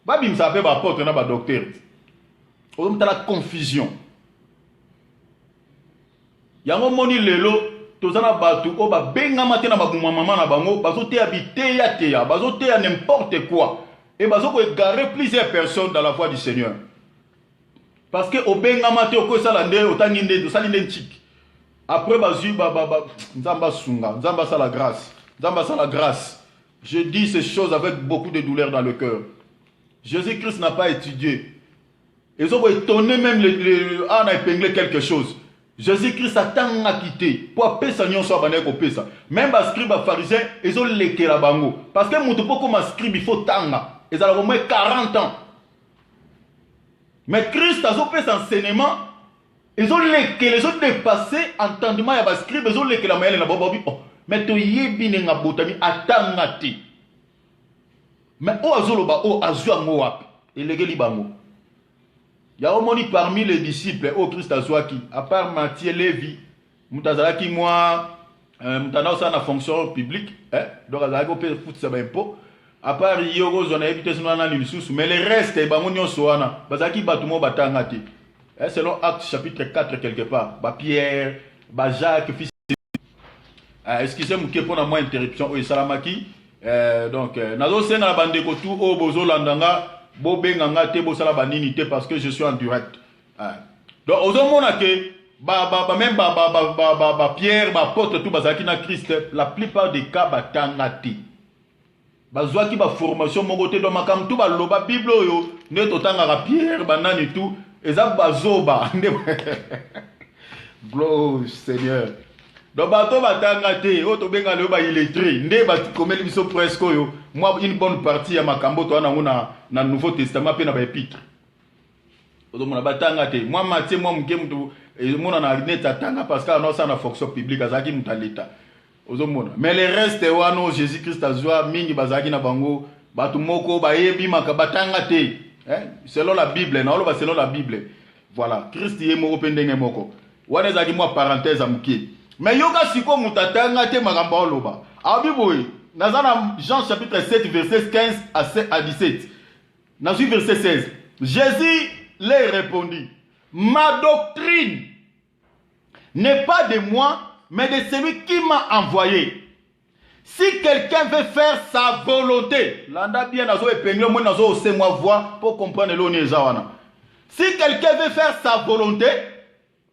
S1: ba bimisaka pe ba apôtre na ba docteur o mtala confusion yango moni lelo tozana batu o ba benga matin na babuma mama na bango bazo te habiter ya te ya bazo te n'importe quoi et bazo ko égarer plusieurs personnes dans la voie du Seigneur parce que o benga matin o ko sala nde o tangi nde sali nde chik après bazu nzamba sunga nzamba sa la grâce je dis ces choses avec beaucoup de douleur dans le cœur. Jésus-Christ n'a pas étudié ils ont étonné même on a épinglé quelque chose. Jésus-Christ a tant à quitter pour appeler ça nyonso abane ko pesa même ba scribe ba pharisien ils ont léqué la bango parce que mutu poko ma scribe il faut tanga ils ont au moins 40 ans mais Christ a fait son enseignement ils ont léqué les autres dépassé entendement ya ba scribe ils ont léqué la mayele na bobo oh mais to yebi nga botami atanga ti mais o azoloba o azwa ngo wapi elegeli bango. Il y a au moins parmi les disciples au Christ Azwaki, à part Matthieu Lévi, Moutazalaki moi, Moutana aussi en fonction publique, donc Azalaki peut foutre ça impôt. À part Yogo, on a évité ce nom mais les restes, Bamonio Soana, Bazaki Batoumo Batangati. Selon Actes chapitre 4 quelque part, Pierre, Jacques, fils. Excusez-moi pour la moins interruption, oui, Salamaki. Donc, Nazo Senga la bande de tout, au Bozo Landanga. Parce que je suis en direct. Donc, aux hommes même Pierre, apôtre, tout bazaki na Christ, la plupart des cas batangati. Bazwaki ba formation mon côté dans makam tout ba loba Bible yo, ne totanga Pierre banani tout, eza bazoba. Gloire Seigneur. Donc bato batangati, o to benga le ba illettré, nde ba komeli biso presque yo. Moi une bonne partie ya makambo to na Nouveau Testament pe na ba épître. Ozo mona batanga te. Moi Matthieu moi muke mutu mona na net atanga parce que non ça na fonction publique azaki muta l'état. Mais le reste, wano Jésus-Christ azwa mingi bazaki na bango batu moko bayebi makabatanga te. Selon la Bible, na oloba selon la Bible. Voilà, Christ ye moko pendenge moko. Wana zaki moi parenthèse amuki. Mais yoga siko mutatanga te makambo oloba. Abiboy, nazana Jean chapitre 7 verset 15 à 17. Dans le verset 16, Jésus leur répondit, ma doctrine n'est pas de moi, mais de celui qui m'a envoyé. Si quelqu'un veut faire sa volonté, pour comprendre si quelqu'un veut faire sa volonté,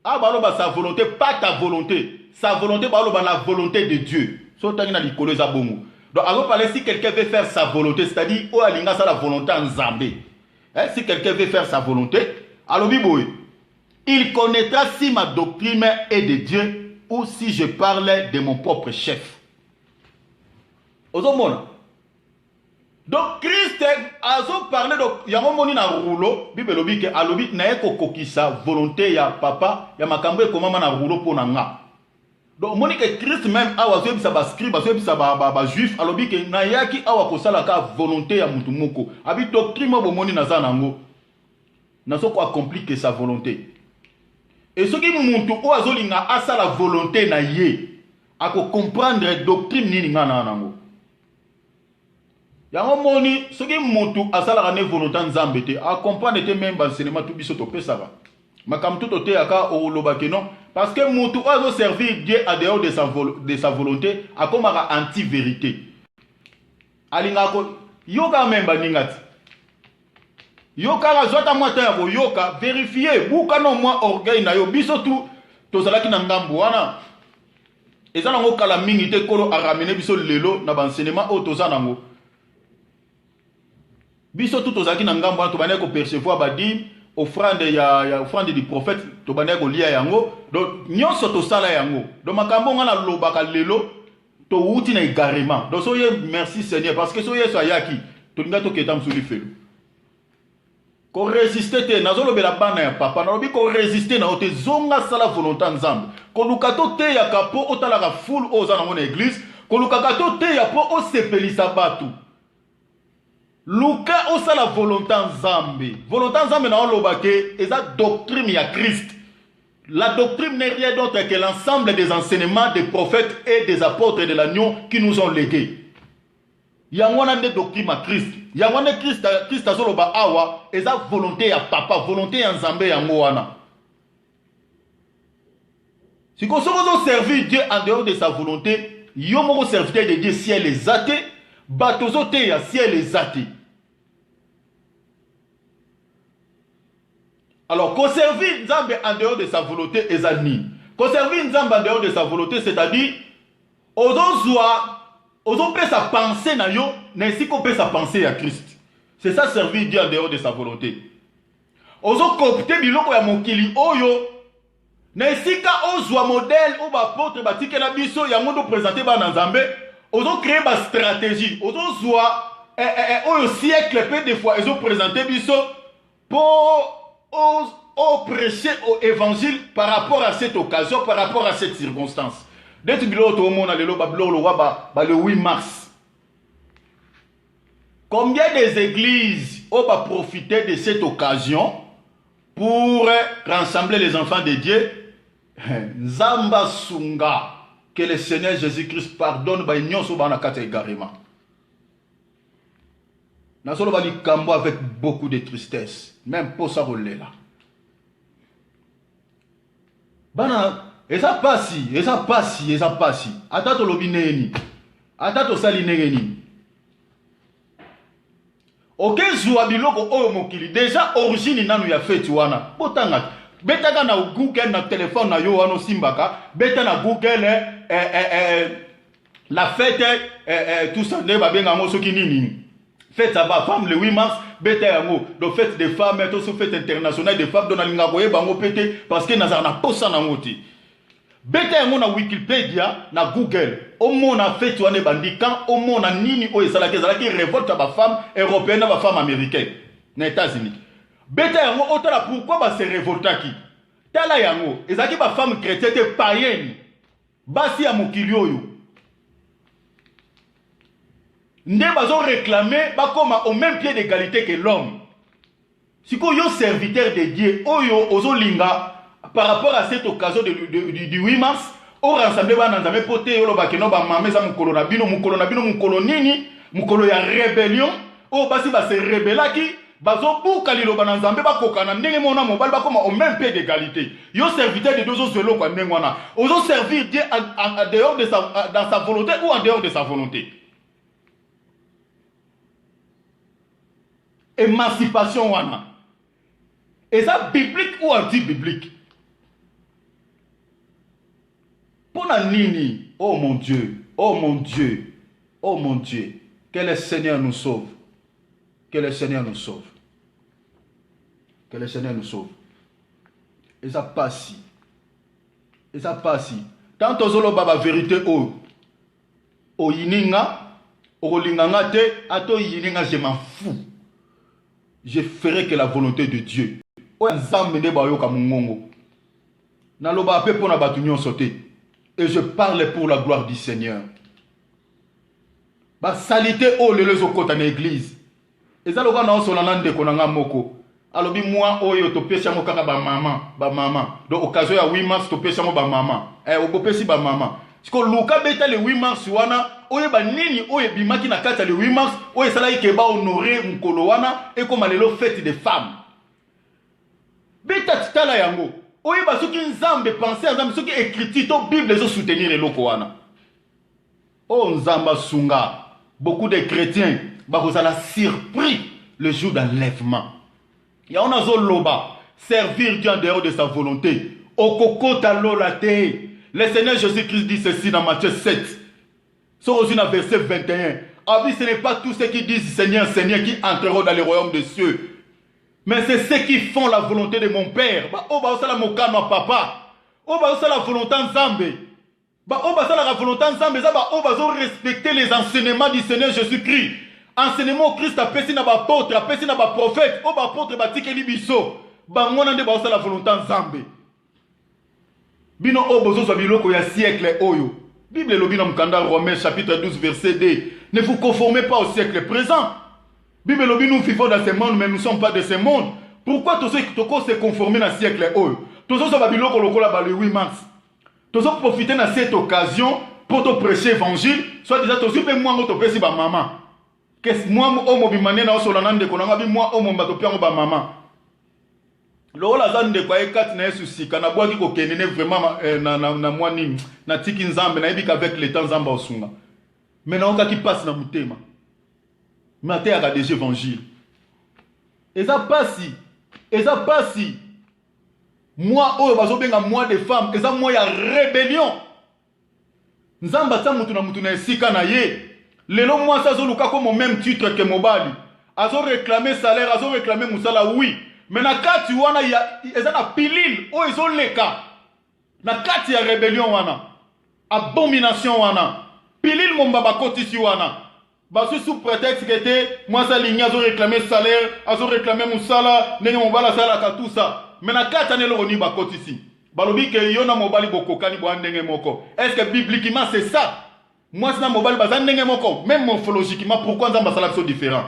S1: sa volonté, pas ta volonté, sa volonté, la volonté de Dieu. Donc, si quelqu'un veut faire sa volonté, c'est-à-dire, la volonté en Zambé. Si quelqu'un veut faire sa volonté, alors, il connaîtra si ma doctrine est de Dieu ou si je parle de mon propre chef. Donc Christ a parlé de yamomoni na rouleau Bible lobi ke alobi na eko kokisa volonté ya papa ya makambo e komama na rouleau pona nga. Donc monique Christ même awa zo bisa ba scribe zo bisa ba juif alobi ke na yaki awa kosala ka volonté ya mutu moko. Abi doctrine mo bomoni na za nango. Na so ko accomplir que sa volonté. Et ce qui mutu o azolinga asa la volonté na ye ako comprendre doctrine nini nga na nango. Yango moni soki mutu asala ne volonté nzambe te a comprendre te même enseignement tout biso to pesaka makam tout te aka o lobake non parce que mutu ozo servir Dieu à dehors de sa volonté a comme anti vérité alinga ko yoka memba ningati yoka la zota mwata ya ko yoka vérifier buka non moi orgueil na yo biso tout to salaki na ngambo wana ezana ngo kala mingi te kolo a ramener biso lelo na enseignement o to zanango biso tout ozaki na ngambo to baneko percevoir badi offrande ya offrande du prophète to baneko lia yango donc nyonso to sala yango donc makambo ngana lobaka lelo to uti na égarement donc soye merci Seigneur parce que soye so yaki to linga to keta msuli felo ko résister te nazolo bela bana ya papa na lobi ko résister na ote zonga sala volonté nzambe ko lukato te ya kapo otala ka full ozana ngona église ko lukato te ya po o sepelisa batu Luka osa la volonté nzambe. Volonté nzambe na olobake eza doctrine ya Christ. La doctrine n'est rien d'autre que l'ensemble des enseignements des prophètes et des apôtres de l'agneau qui nous ont légués. Yangwana ne doctrine à Christ. Yangwana Christ azoloba awa eza volonté ya papa, volonté ya nzambe yango wana. Si qu'on se servir Dieu en dehors de sa volonté, yomo serviteur de Dieu ciel les athées, batozote ya ciel les athées. Alors, conserver Nzambe en dehors de sa volonté est ani. Conserver Nzambe en dehors de sa volonté, c'est-à-dire, ozo peut sa pensée na yo, ainsi qu'on peut sa pensée à Christ. C'est ça servir Dieu en dehors de sa volonté. Ozo copter biloko ya mokili oyo, ainsi ka ozwa modèle ou ba porte ba tikela biso ya mondo présenter ba na Nzambe, ozo créer ba stratégie, ozo zwa oyo siècle peu des fois ils ont présenté biso pour au prêcher au évangile par rapport à cette occasion, par rapport à cette circonstance. Dès que le 8 mars, combien des églises ont profité de cette occasion pour rassembler les enfants de Dieu? Nzamba Sunga, que le Seigneur Jésus-Christ pardonne avec beaucoup de tristesse. Même pour ça, là. Bana, et ça passe, et ça passe, et ça passe. Atato lobineni. Atato salineni. Ok, zouabiloko oyo mokili. Déjà, origine nanu ya fait wana. Botanga. Betaka na Google, na téléphone na yo wano simbaka. Beta na Google, la fête, tout ça, ne va bien à soki nini. Fête ça va, femme le 8 mars, bête yango, donc fête des femmes, et aussi fête internationale des femmes, dont on a goye bango pété, parce que n'a pas posa na ngoti. Bête yango na Wikipédia, na Google, au monde a fait tuane bandi, quand au monde a nini o esalaki révolte à ma femme européenne, à ma femme américaine, na États-Unis. Bête yango, otala pourquoi ba se révoltaki. Tala yango, ezaki ba femme chrétienne païenne, basi ya mokili oyo. nde bazo réclamer bakoma au même pied d'égalité que l'homme. Si yo serviteur de Dieu, oyo ozolinga par rapport à cette occasion du 8 mars, au rassemblé bana nzambe pote yo loba keno ba mameza mukolo na bino mukolo nini, mukolo ya rébellion, o basi ba se rebelaki, bazo buka liloba na nzambe bakokana ndenge mona mobali bakoma au même pied d'égalité. Yo serviteur de Dieu ozelo kwa ndenge wana. Ozo servir Dieu en dehors de dans sa volonté ou en dehors de sa volonté. Émancipation wana. Et ça biblique ou anti-biblique? Pour la nini, oh mon Dieu, oh mon Dieu, oh mon Dieu, que le Seigneur nous sauve. Que le Seigneur nous sauve. Que le Seigneur nous sauve. Et ça passe. Et ça passe. Tant que baba vérité o yininga, o linganga te, ato yininga je m'en fous. Je ferai que la volonté de Dieu. Et je parle pour la gloire du Seigneur. Ba salité o le lezo kota na église. Ezaloka na osolanda konanga moko. Alobi moi oyo to pesa mo kaka ba mama. Donc occasion ya 8 mars to pesa mo ba mama. Okopesi ba mama. Siko luka beta le 8 mars wana oyo ba nini oyo bimaki na kata le 8 mars oyo sala ke ba honorer mukolo wana et comme lelo fête des femmes. Beta titala yango. Oyo ba soki nzambe penser nzambe soki écrit to Bible zo soutenir eloko wana. Oh nzamba sunga. Beaucoup de chrétiens bakozala surpris le jour d'enlèvement. Ya on a zo loba servir Dieu en dehors de sa volonté. Okokota lola te. Le Seigneur Jésus-Christ dit ceci dans Matthieu 7. C'est aussi dans verset 21. Ah oui, ce n'est pas tous ceux qui disent Seigneur, Seigneur qui entreront dans le royaume des cieux. Mais c'est ceux qui font la volonté de mon Père. Oh, bah, ça la mokano papa. Oh, bah, ça la volonté en Zambé. Bah, oh, bah, ça la volonté en Zambé. Oh, bah, ça respecter les enseignements du Seigneur Jésus-Christ. Enseignement Christ a pesé na ba apôtre, a pesé na ba prophète. Oh, bah, apôtre, bah, tikeli biso. Bah, moi, n'ande, bah, ça la volonté en Zambé. Bino obozo so biloko ya siècle oyo. Bible lobi na mkanda Romains chapitre 12 verset 2. Ne vous conformez pas au siècle présent. Bible lobi nous vivons dans ce monde mais nous ne sommes pas de ce monde. Pourquoi tous ceux qui se conformer dans siècle oyo? Tous ceux qui biloko lokola ba le 8 mars. Tous ceux profiter de cette occasion pour te prêcher l'évangile, soit déjà tous ceux moi to pesi ba maman. Qu'est-ce moi o mo bimane na solana de konanga bi moi o mo bato piango ba maman. Lola zande kwa ekati na Yesu sika na bwaki ko kenene vraiment na mwani na tiki nzambe na ebika avec le temps nzamba osunga. Mais na oka qui passe na mutema. Maté ya déjà évangile. Et ça passe. Moi oyo bazobenga moi des femmes, et ça moi ya rébellion. Nzamba ta mutu na esika na ye. Lelo moi ça zo luka comme au même titre que mobali. Azo réclamer salaire, azo réclamer musala oui. Mais na kati wana ya ezana pilil o ezoleka na kati ya rébellion wana abomination wana pilil momba bakotisi wana basu sous prétexte que était moi ça ligne azo réclamer salaire azo réclamer musala ndenge mobala sala ka tout ça mais na kati anelo oni bakotisi balobi ke yona mobali bokokani bo ndenge moko est-ce que bibliquement c'est ça moi c'est na mobali bazan ndenge moko même morphologiquement pourquoi nzamba sala so différent.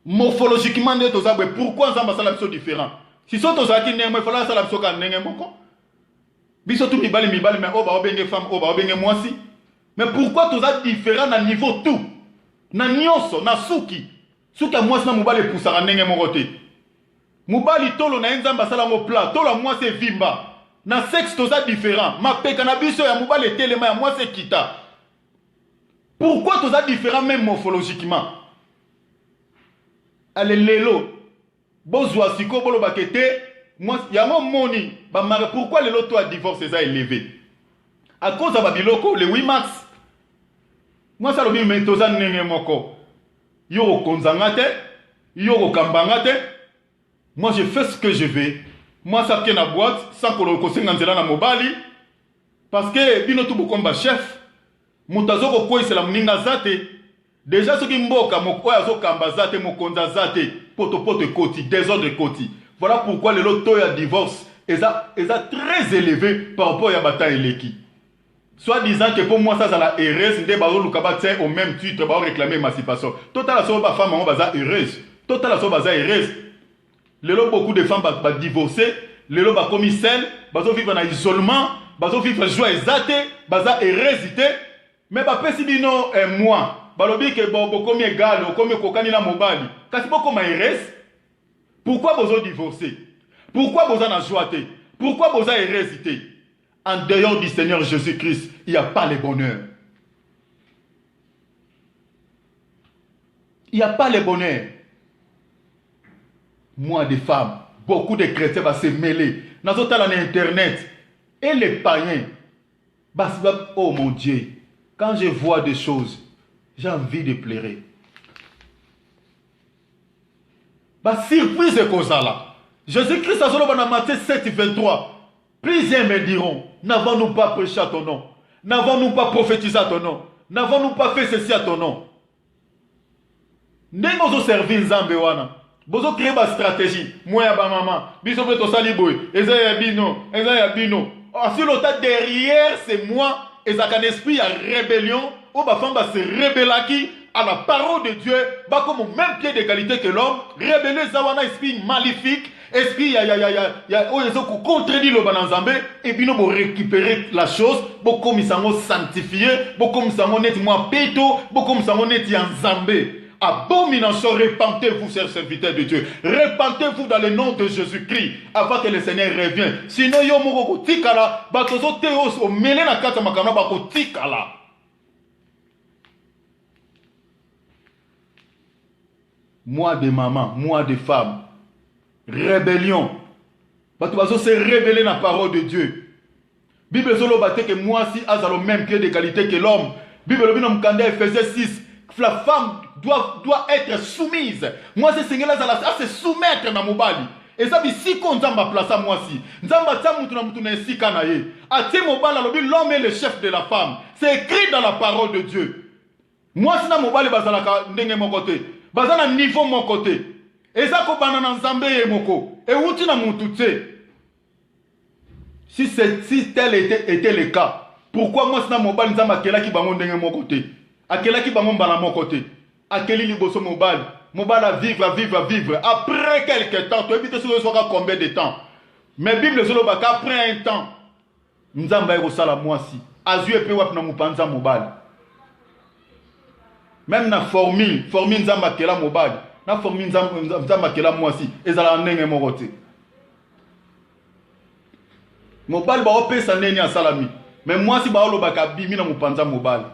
S1: Morphologiquement, pourquoi nous sommes différents? Si nous sommes différents, il faut que nous soyons différents. Si nous sommes différents, mais nous sommes femmes, nous sommes moi aussi. Mais pourquoi nous sommes différents dans le niveau tout? Dans le nyonso, dans suki. Suki à moi, c'est nous sommes poussés à n'engue moroté. Mubali tolo na enzamba sala mo plat. Tolo moi c'est vimba. Na sexe, nous sommes différents. Ma pe cannabis ya mubali telema ya moi c'est kita. Pourquoi nous sommes différents même morphologiquement? Allez lelo bozwa siko bolo bakete moi ya moni ba mari pourquoi lelo toi divorce ça élevé à cause de babiloko le 8 mars moi ça lobi mentoza nenge moko yo konzanga te yo kambanga te moi je fais ce que je veux moi ça tient na boîte sans que ko senga nzela na mobali parce que bino tout bokomba chef mutazo ko ko isela mninga zate. Déjà, ce qui mboka, moko yazo kambazate, mokonza zate, poto koti, désordre koti. Voilà pourquoi le loto ya divorce est très élevé par rapport à bataille leki. Soit disant que pour moi, ça, c'est la heureuse, au même titre, va réclamer émancipation. Total, la somme, femme, on va heureuse. Total, la somme, va heureuse. Les lots, beaucoup de femmes vont divorcer. Les lots, commis celle, vont vivre en isolement, vont vivre joie exatée, vont heureusité. Mais, si bino, moi, balobi que bon, comme égal, comme kokani na mobali. Kasi bon, comme heureuse. Pourquoi vous avez divorcé? Pourquoi vous avez joie? Pourquoi vous avez heureusité? En dehors du Seigneur Jésus-Christ, il n'y a pas le bonheur. Il n'y a pas le bonheur. Moi, des femmes, beaucoup de chrétiens vont se mêler. Dans Internet, et les païens, oh mon Dieu, quand je vois des choses, j'ai envie de pleurer. Surprise que ça là. Jésus-Christ a dit dans Matthieu 7, 23. Plusieurs me diront, n'avons-nous pas prêché à ton nom? N'avons-nous pas prophétisé à ton nom? N'avons-nous pas fait ceci à ton nom? N'est-ce pas servir Nzambe wana? Bozo créer ma stratégie. Moi ya ba maman, biso pe to sali boy, eza ya bino. Si l'autre derrière c'est moi, et ça qu'un esprit à rébellion, ou ba femme se rebellaki à la parole de Dieu, ba comme au même pied d'égalité que l'homme, rébeller zawana esprit maléfique. Esprit, il y a contredit le bananzambe, et bien nous récupérer la chose, beaucoup nous sommes sanctifiés, beaucoup nous sommes nettement péto, beaucoup nous sommes nettement zambé. Abomination, repentez-vous, chers serviteurs de Dieu. Repentez-vous dans le nom de Jésus-Christ, avant que le Seigneur revienne. Sinon, yo moko tikala, batozo teos o mele na kata makana bako tikala. Moi des mamans, moi des femmes. Rébellion. Parce que se révéler dans la parole de Dieu. Bible solo bate que moi si a le même pied d'égalité que l'homme. Bible le binôme Kanda Ephésiens 6. La femme doit être soumise. Moi c'est Seigneur à se soumettre dans mobali. Et ça dit si qu'on zamba place à moi si. Zamba tsa mutu na si kanaye. A te mobala l'homme est le chef de la femme. C'est écrit dans la parole de Dieu. Moi si na mobali bazalaka ndenge mon côté. Bazana niveau mon côté. Et ça, si tel était le cas, pourquoi moi, c'est mon bal, qui bangon de mon côté, à quel qui bangon bala mon côté, à quel liboso mon bal à vivre. Après quelques temps, tu évites ce combien de temps. Mais Bible, après un temps, nous avons eu ça moi si. Azu et peu wap na mupanza mobile. Même na formule nzamba kela mobile. Na formule nzamba kela moi si. Ezala ndenge morote. Mobile ba opesa neni ya salami. Mais moi si ba olobaka bimi na mupanza mobile.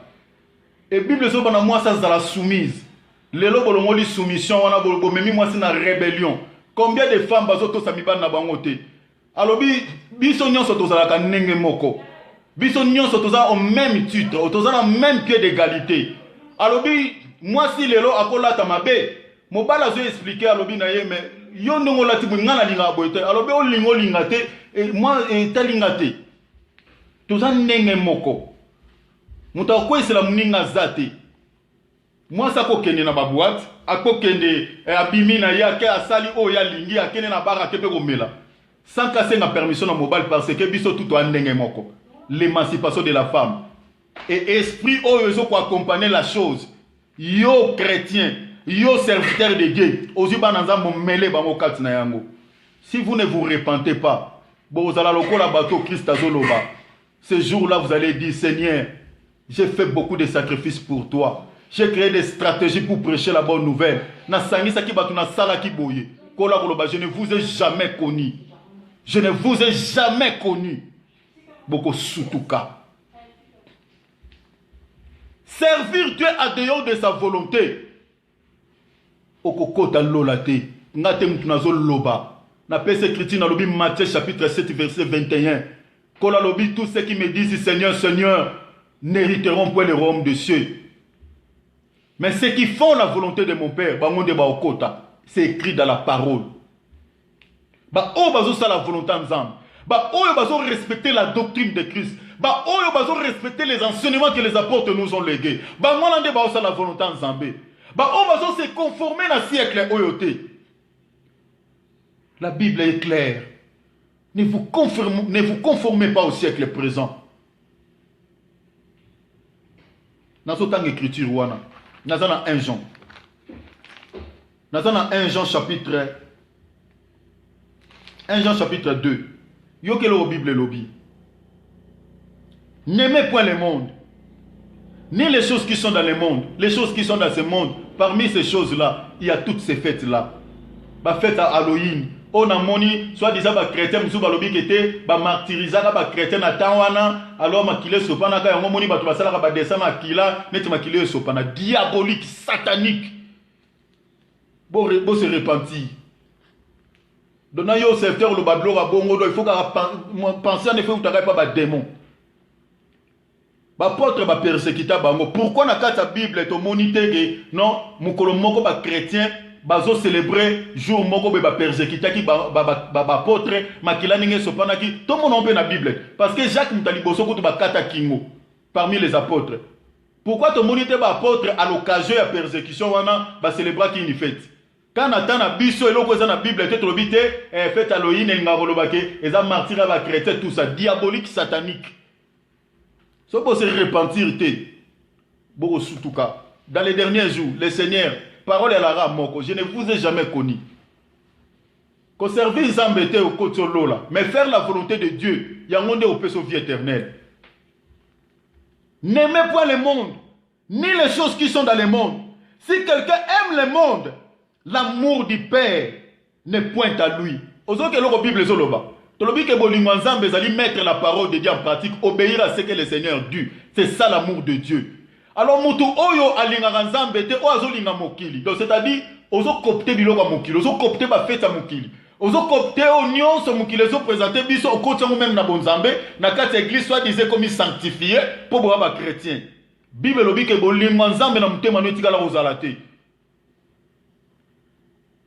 S1: Et Bible so bana moi ça zala soumise. Lelo bolongoli soumission wana bolbo memi moi si na rébellion. Combien de femmes bazo to samiba na bangote. Alobi biso nyonso tozalaka ndenge moko. Biso nyonso toza au même titre, toza na même pied d'égalité. Alobi moi si lelo akola tamabe, mobala zo expliquer alobi na ye mais yo ndongo lati ngana linga boite. Alobi o lingo lingate et moi talingate. Toza ndenge moko. Muta ko isela muninga zate. Moi ça ko kende na baboite, akokende abimi na ya ke asali o ya lingi akene na bara tepe ko mela. Sans casser la permission à mobile parce que biso tout en moko. L'émancipation de la femme. Et esprit oyo ko accompagner la chose. Yo chrétien, yo serviteur de Dieu. Ozuba nanza mo mele bango kat na yango. Si vous ne vous repentez pas, vous allez lokola bateau Christ azoloba. Ce jour-là vous allez dire Seigneur, j'ai fait beaucoup de sacrifices pour toi. J'ai créé des stratégies pour prêcher la bonne nouvelle. Na sangisa ki batu na sala ki boye. Kola koloba, je ne vous ai jamais connu. Je ne vous ai jamais connu. Beaucoup soutouka. Servir Dieu à dehors de sa volonté. Okoko dans l'olate. Ngate mtunazo loba. Na pese écrit dans le Matthieu chapitre 7 verset 21. Kola lobi tous ceux qui me disent Seigneur, Seigneur, n'hériteront point le royaume des cieux. Mais ceux qui font la volonté de mon Père, c'est écrit dans la parole. La volonté ensemble. Respecter la doctrine de Christ. Respecter les enseignements que les apôtres nous ont légués. La volonté ensemble. Se conformer à siècle oyote. La Bible est claire. Ne vous conformez pas au siècle présent. Nazotang écriture wana. Nazana 1 Jean. Nazana 1 Jean chapitre 2. Yokelo Bible lobby. N'aimez point le monde, ni les choses qui sont dans le monde, les choses qui sont dans ce monde. Parmi ces choses-là, il y a toutes ces fêtes-là. La fête à Halloween. On a moni, soit disant les chrétiens, nous sommes qui étaient martyrisés, les chrétiens à Tawana, alors makile sopana, quand on moni, tu vas savoir que descendre à Kila, net makile sopana, diabolique, satanique. Bon se repentir. Donc, il y a un secteur, le badlo, il faut penser en effet où tu n'arrives pas démon. L'apôtre va persécuter bango. Pourquoi dans la Bible est monité non, mukolo moko ba chrétien bazo célébrer jour moko ba persécuter qui ba apôtre makila ninge sopana qui tout le monde peut na Bible parce que Jacques Mutaliboso ko ba kata kingo parmi les apôtres. Pourquoi to monité ba apôtre à l'occasion de la persécution wana ba célébrer qui une fête. Quand Nathan a biso eloko za na Bible te trobité fête Halloween et ngabolobake eza martyr ba chrétien tout ça diabolique satanique. Ce pour se repentir, dans les derniers jours, le Seigneur, parole à la ramoko, je ne vous ai jamais connu. Conserver les embêtés au côté de l'eau, mais faire la volonté de Dieu, il y a un monde au péché vie éternelle. N'aimez point le monde, ni les choses qui sont dans le monde. Si quelqu'un aime le monde, l'amour du Père ne pointe à lui. Osons que la Bible est là. Mettre la parole de Dieu en pratique, obéir à ce que le Seigneur dit. C'est ça l'amour de Dieu. Alors, mutu oyo alinga nzambe te ozo linga mokili. Donc c'est-à-dire, ozo copter biloko mokili, ozo copter ba fête mokili. Ozo copter onion so mokili ozo présenter biso au côté même na bonzambe, na kati église soit disait comme sanctifié pour boire ba chrétien. Bible lobi ke bolinga nzambe na mutema no tikala ozalate.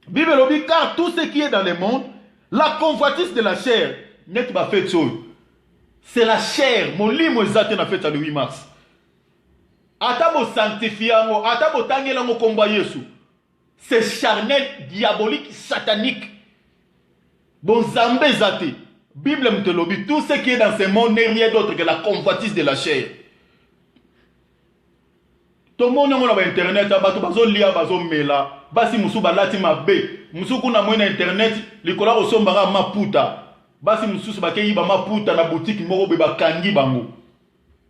S1: Bible lobi car tout ce qui est dans le monde, la convoitise de la chair n'est pas fait. C'est la chair. Mon limo est na fête le 8 mars. Atabo sanctifiango, atabo tangelango komba Yesu. C'est charnel, diabolique, satanique. Bon zambé zate. Bible mtelobi, tout ce qui est dans ce monde n'est rien d'autre que la convoitise de la chair. Tout le monde a internet, bato bazo lia bazo mela. Basi musu balati mabe. Musu kuna mwena internet, likola osombara maputa. Basi musu bakei ba maputa na boutique moko be bakangi bango.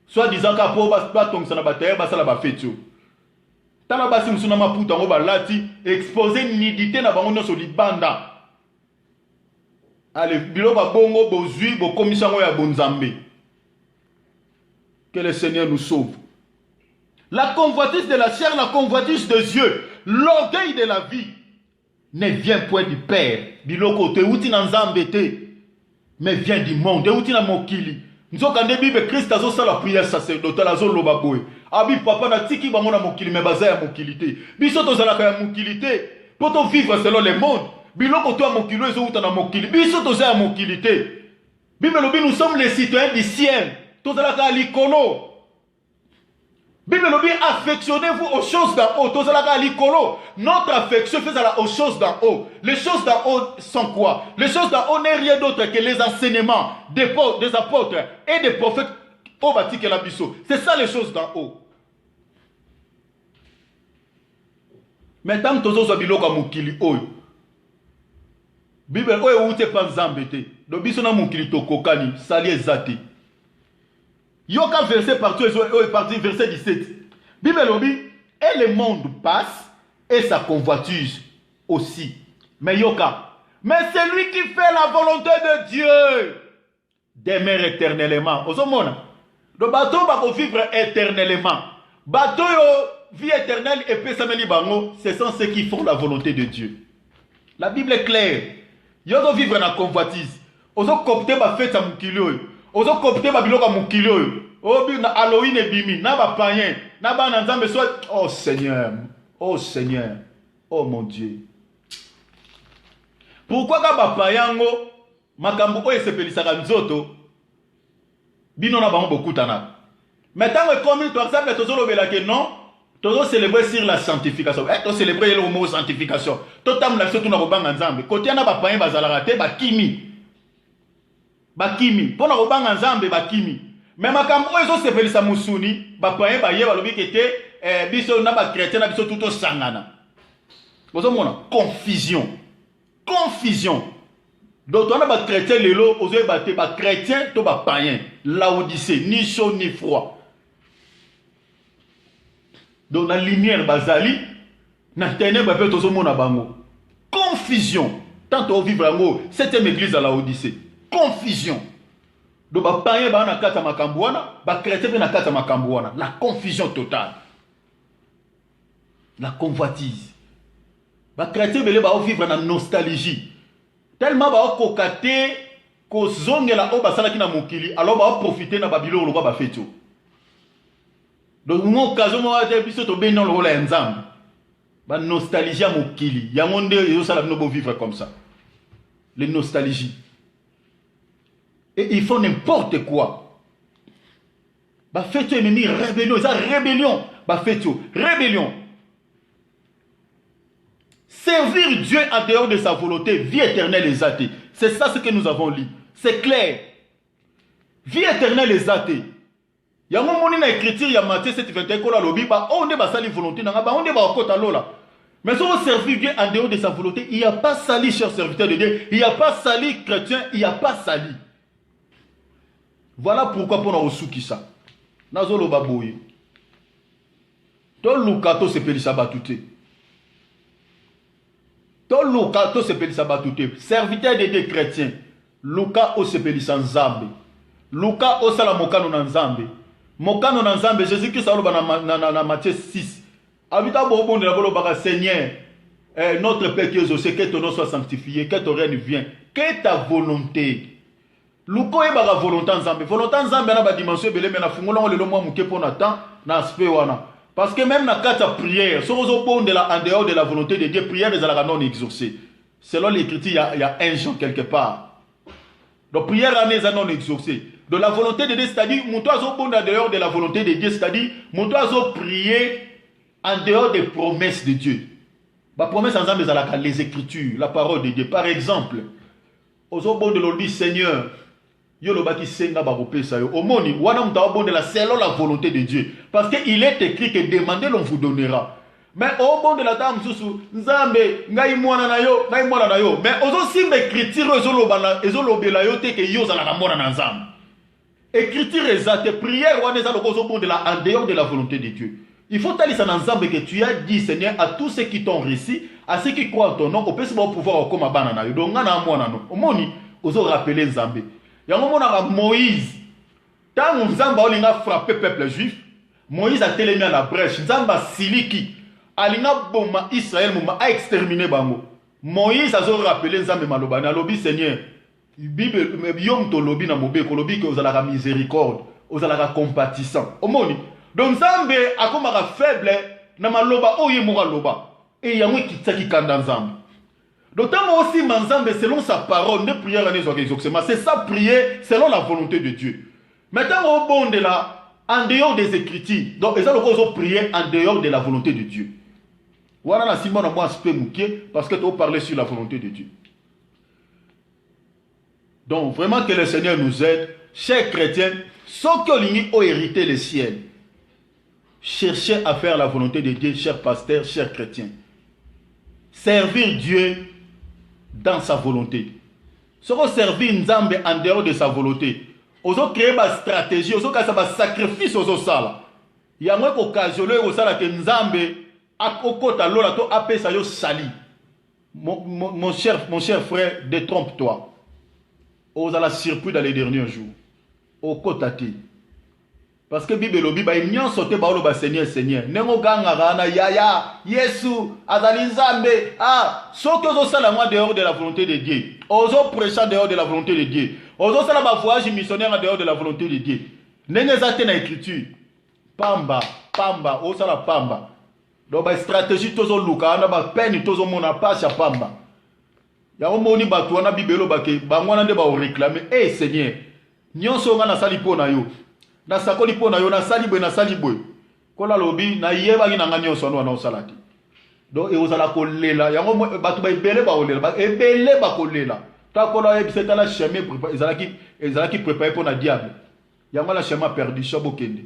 S1: Soit disant ka po ba tongsa na bataire basala ba fetio. Tala basi musu na maputa ngo balati exposer nudité na bango nyonso libanda. Allez, bilo ba bongo bozui bo komisango ya bonzambe. Que le Seigneur nous sauve. La convoitise de la chair, la convoitise des yeux, l'orgueil de la vie ne vient point du Père. Biloko te uti na nzambe te, mais vient du monde. Te uti na mokili. Nzo kande Bible Christ azo sala prière sacerdotale azo loba boy. Abi papa na tiki bango na mokili mais baza ya mokilité. Biso to zala ka mokilité. Poto vivre selon le monde. Biloko to mokilo ezo uta na mokili. Biso to za ya mokilité. Bible lobi nous sommes les citoyens du ciel. To zala ka likolo. Bible dit affectionnez-vous aux choses d'en haut. Notre affection fait aux choses d'en haut. Les choses d'en haut sont quoi? Les choses d'en haut n'est rien d'autre que les enseignements des apôtres et des prophètes au bâti que la biseau. C'est ça les choses d'en haut. Maintenant, tous les biloko mukili oyo. Bible oyo ute panzambete. Do biso na mukili tokokani sali ezati. Yoka verset partout, verset 17. Bible dit, et le monde passe, et sa convoitise aussi. Mais Yoka, mais celui qui fait la volonté de Dieu demeure éternellement. Le bateau va vivre éternellement. Bateau vie éternelle et paix samedi bango, ce sont ceux qui font la volonté de Dieu. La Bible est claire. Yoka vivre dans la convoitise. Ozo copter ba fête à mukilo. Ozo copter ba biloko mukilo. Obi na Halloween et bimi, na ba païen, na ba nzambe soit. Oh Seigneur, oh Seigneur, oh mon Dieu. Pourquoi ka ba païengo makambo o esepelisaka nzoto bino na bango bokutana. Maintenant comme par exemple tozo lobela que non, tozo célébrer sur la sanctification. To célébrer le mot sanctification. To tamla so tuna kobanga nzambe. Côté na ba païen bazalaka te ba kimi. Ba kimi, pona kobanga nzambe ba kimi. mais makambo oyo ezosepelisa musuni bapayen baye balobi kete biso na bakretien na biso tout osangana. Bozomona confusion. Donc on a ba chrétien lelo ozoye bate ba chrétien to ba païen, Laodicée, ni chaud ni froid. Donc la lumière bazali na ténèbres peut tozomona bango. Confusion. Tant on vivre en septième église à Laodicée. Confusion. Donc ba païen ba na kata makambo wana, ba chrétien na kata makambo wana. La confusion totale. La convoitise. Les chrétiens vont vivre dans la nostalgie. Tellement ba kokate ko zongela o basala kina mokili, alors ba profiter na babilo lo ba feto. Donc mon occasion mo ate biso to be non lo la nzambe. Ba nostalgie mokili. Ya monde yo sala no vivre comme ça. Les nostalgies. Et ils font n'importe quoi. Ba feto ennemi rébellion, ça rébellion. Ba feto rébellion. Servir Dieu en dehors de sa volonté, vie éternelle et athée. C'est ça ce que nous avons lu. C'est clair. Vie éternelle et athée. Il y a un moment dans l'écriture, il y a Matthieu 7, 21, on ne va pas salir volonté, on ne va pas lola. Mais si on servir Dieu en dehors de sa volonté, il n'y a pas sali, cher serviteur de Dieu. Il n'y a pas sali, chrétien, il n'y a pas sali. Voilà pourquoi pour nous souki ça. Nazolo baboui. Ton lukato se peli sabatouté. Ton lukato se peli sabatouté. Serviteur de Dieu chrétien. Luka o se peli sans zambe. Luka o sala mokano na nzambe. Mokano na nzambe, Jésus-Christ na Matthieu 6. Habita bon de la boloba Seigneur, notre Père qui est aux cieux, que ton nom soit sanctifié, que ton règne vienne, que ta volonté. Luko e baga volonté nzambe. Volonté nzambe na ba dimension belé mais na fungola le mwa muke pona temps na aspect wana. Parce que même na kata prière, si vous bon de la en dehors de la volonté de Dieu, prière des ala non exaucée. Selon l'écriture, il y a un Jean quelque part. Donc prière année non exaucée. De la volonté de Dieu, c'est-à-dire mon toiseau bon en dehors de la volonté de Dieu, c'est-à-dire mon toiseau prier en dehors des promesses de Dieu. La promesse ensemble les écritures, la parole de Dieu. Par exemple, aux bon de l'Olbi Seigneur, yo lo baki senga ba kopesa yo. Omoni wana mta bon de la selon la volonté de Dieu. Parce qu'il est écrit que demandez l'on vous donnera. Mais au bon de la dame susu nzambe ngai mwana na yo, ngai mwana na yo. Mais ozo simbe écriture ezolo bela yo te ke yo za la mwana na nzambe. Écriture exacte, prière wana za lokozo bon de la en dehors de la volonté de Dieu. Il faut aller dans Nzambe que tu as dit, Seigneur, à tous ceux qui t'ont réussi, à ceux qui croient en ton nom, au peut pouvoir comme à banana. Donc, on a un no. Au moni, oso rappeler Nzambe. Il y a un moment où Moïse, quand Nzambe a frappé le peuple juif, Moïse a télémis à la brèche. Nzambe a siliki, alina boma Israël, a exterminé bango. Moïse a rappelé Nzambe malobani, a lobi Seigneur, Bible, yom to lobi na mobe, ko lobi que vous allez la miséricorde, vous allez la compatissant. Au moni. Donc Nzambe akomaka faible na maloba oye moka loba et yango kitaki kanda Nzambe. Donc tant aussi Nzambe selon sa parole ne prière à exaucement, c'est ça prier selon la volonté de Dieu. Maintenant au bon de là en dehors des écritures. Donc ils ont prier en dehors de la volonté de Dieu. Voilà la Simon à moi aspect mouké parce que tu parler sur la volonté de Dieu. Donc vraiment que le Seigneur nous aide, chers chrétiens, ceux qui ont hérité le ciel. Cherchez à faire la volonté de Dieu, chers pasteurs, chers chrétiens. Servir Dieu dans sa volonté. Si vous servir Nzambe en dehors de sa volonté, vous avez créé une stratégie, vous avez créé un sacrifice aux sala. Il y a une occasion où vous avez Nzambe à côté de l'eau, à ça sali. Mon cher frère, détrompe-toi. Vous avez surpris dans les derniers jours. Au côté. Parce que Bible lobi ba nyon sote ba lo ba Seigneur Seigneur nengo ganga gana yaya Yesu azali Nzambe so que zo sala moi dehors de la volonté de Dieu ozo prêcher dehors de la volonté de Dieu ozo sala ba voyage missionnaire dehors de la volonté de Dieu nenge zate na écriture pamba o sala pamba do ba stratégie tozo luka na ba peine tozo mona pasha pamba ya omoni ba to na Bible lo ba ke bangwana nde ba o réclamer Seigneur nyon so nga na sali pona yo na sakoli po na yo na sali boy kola lobi na yeba ki na nganyo sono na osalati donc e ozala kolela yango batu ba ebele ba olela ba ebele ba kolela ta kola e biseta la chemin ezalaki préparé pour na diable Yango la chemin perdu, Shabokende.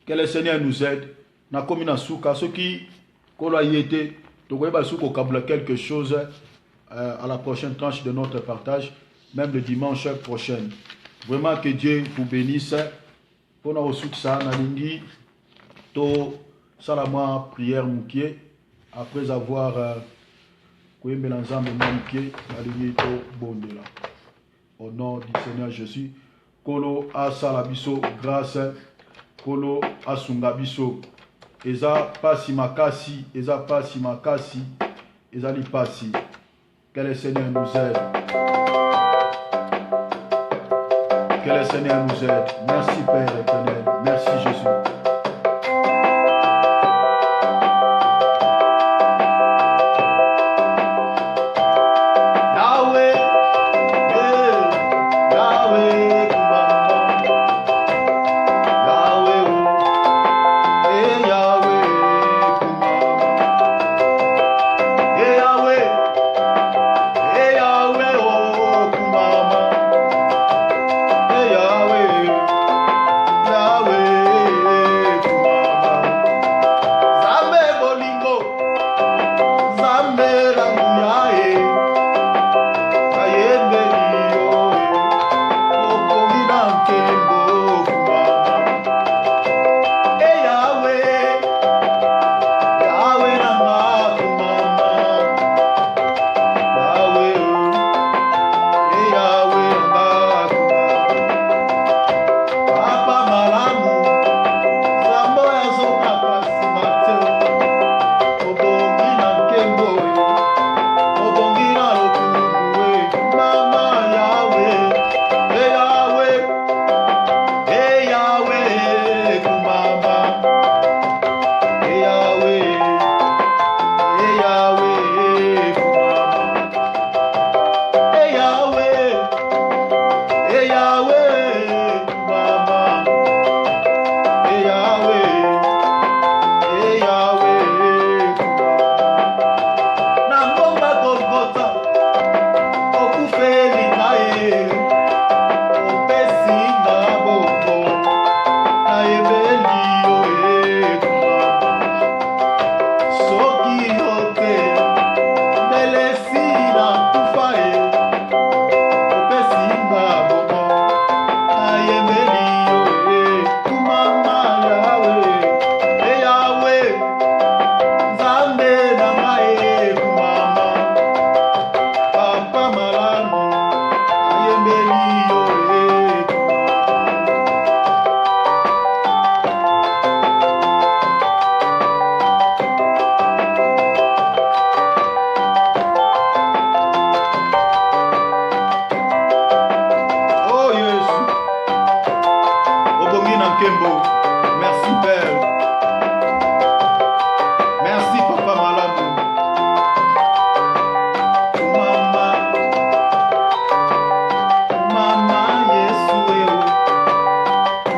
S1: Que le Seigneur nous aide. Na komi na souka, ceux qui kolo ayete, tokoyeba souko kabla quelque chose à la prochaine tranche de notre partage, même le dimanche prochain. Vraiment que Dieu vous bénisse. Pour nous ça, na lingi to salama prière moukié après avoir koyembe l'ensemble moukié na lingi to bondela. Au nom du Seigneur Jésus, kolo asala biso grâce, kolo asunga biso. Eza pasi makasi, eza pasi makasi, eza li pasi. Que le Seigneur nous aide. Que le Seigneur nous aide. Merci Père éternel. Merci Jésus. Merci Père. Merci Papa Malamu. Mama, Mama Yesu,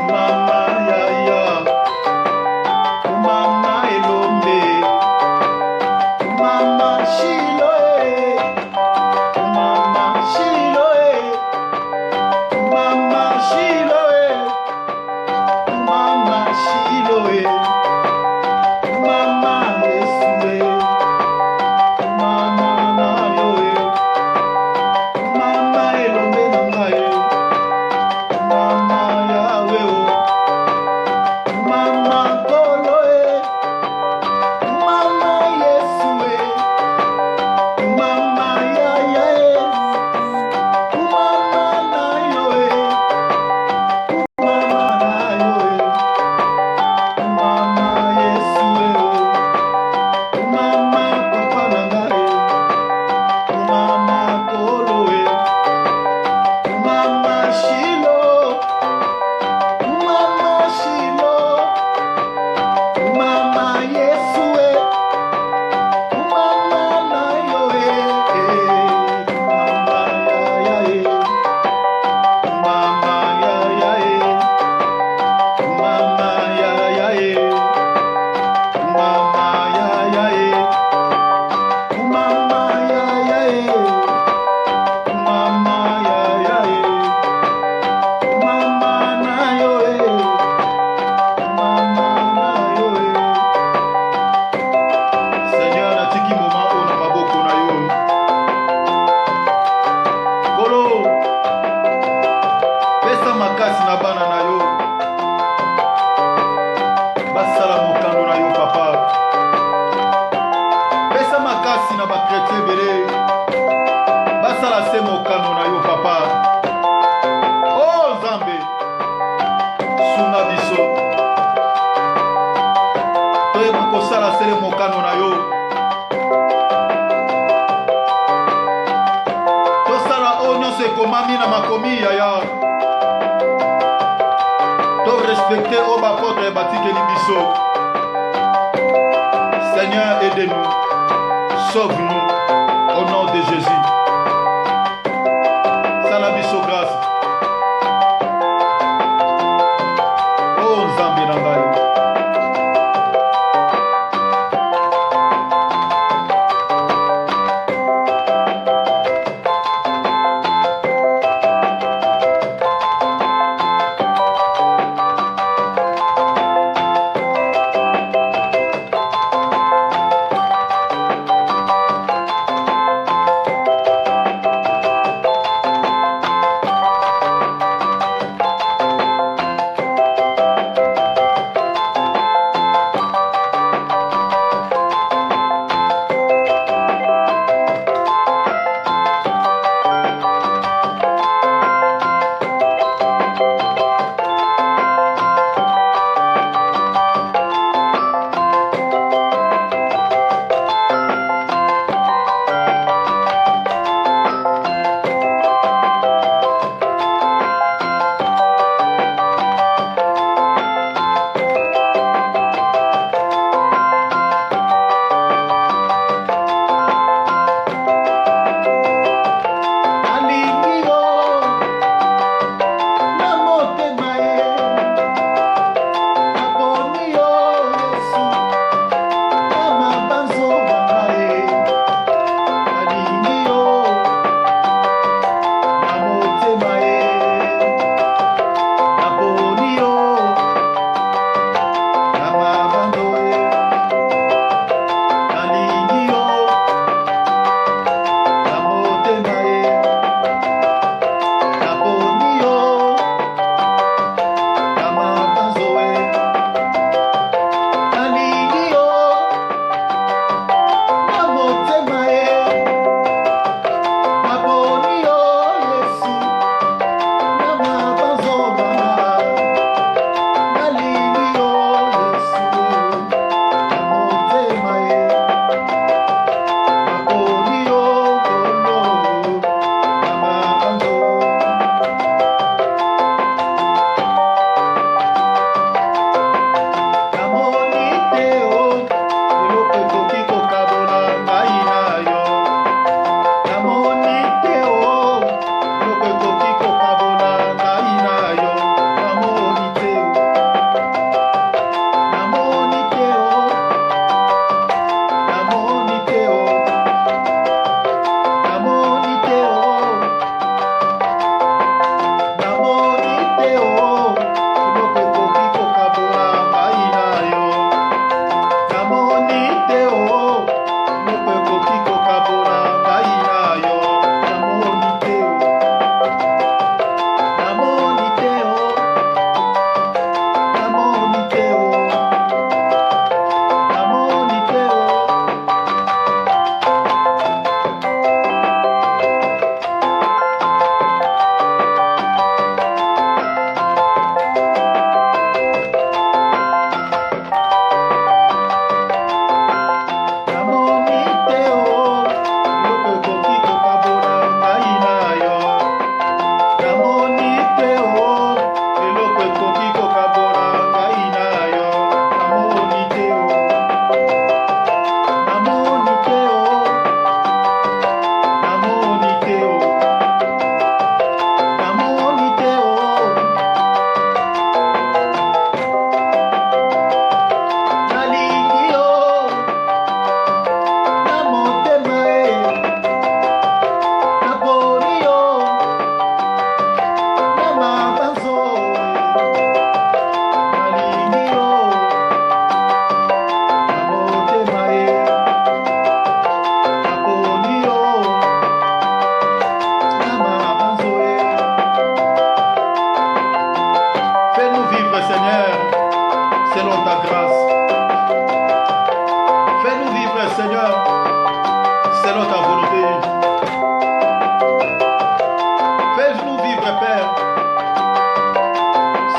S1: Mama Yaya, Mama Elombe, Mama Shiloh, Mama Shiloh, Mama Shiloh, Mama Shiloh. mokano na yo. Tosala oyo nyonso ekomami na makomi yaya. To respecter oyo bapotre batikeli biso. Seigneur, aidez-nous. Sauve-nous au nom de Jésus. Sala biso grâce. Oh Nzambe na ngai.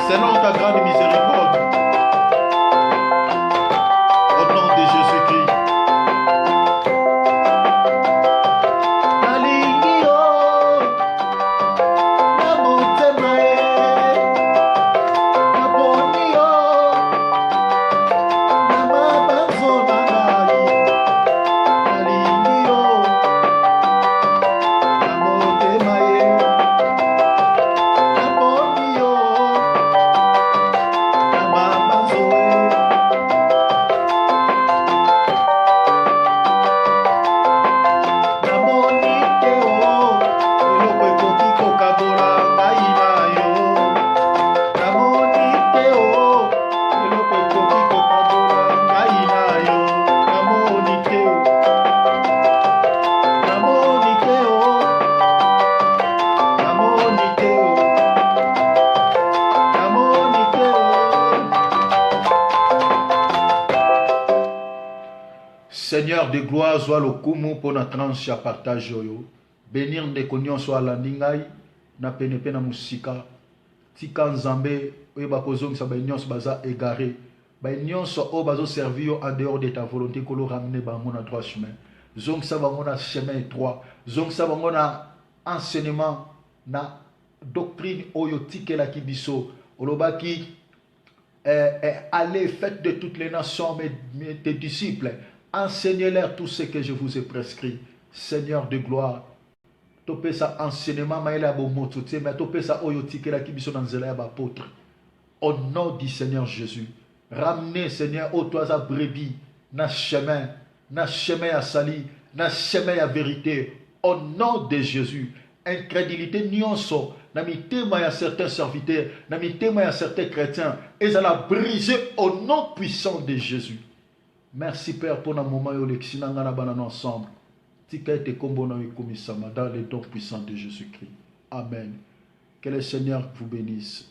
S1: selon ta grande miséricorde. Au nom de Jésus-Christ. Seigneur de gloire, soit le kumu pour notre tranche à partage yo. Bénir de konyon soit la ningai, na penepe na musika. Tika nzambe, oyeba kozong sa ba nyons baza égaré. Ba nyons o bazo servir en dehors de ta volonté que lo ramener bango na droit chemin. Zong sa bango na chemin étroit. Zong sa bango na enseignement na doctrine oyo tikela kibiso. Olobaki allez, faites de toutes les nations mes tes disciples. Enseignez-leur tout ce que je vous ai prescrit. Seigneur de gloire. Topé sa enseignement, maïla bo mototé, mais topé sa oyotike la kibiso dans zela ba apôtre. Au nom du Seigneur Jésus. Ramenez, Seigneur, ô toi à brebis, na chemin à sali, na chemin à vérité. Au nom de Jésus. Incrédulité nyonso, na mitema ya certains serviteurs, na mitema ya certains chrétiens, et ça l'a brisé au nom puissant de Jésus. Merci Père pour le moment où nous sommes ensemble. Tika ete kombo na dans les dons puissants de Jésus-Christ. Amen. Que le Seigneur vous bénisse.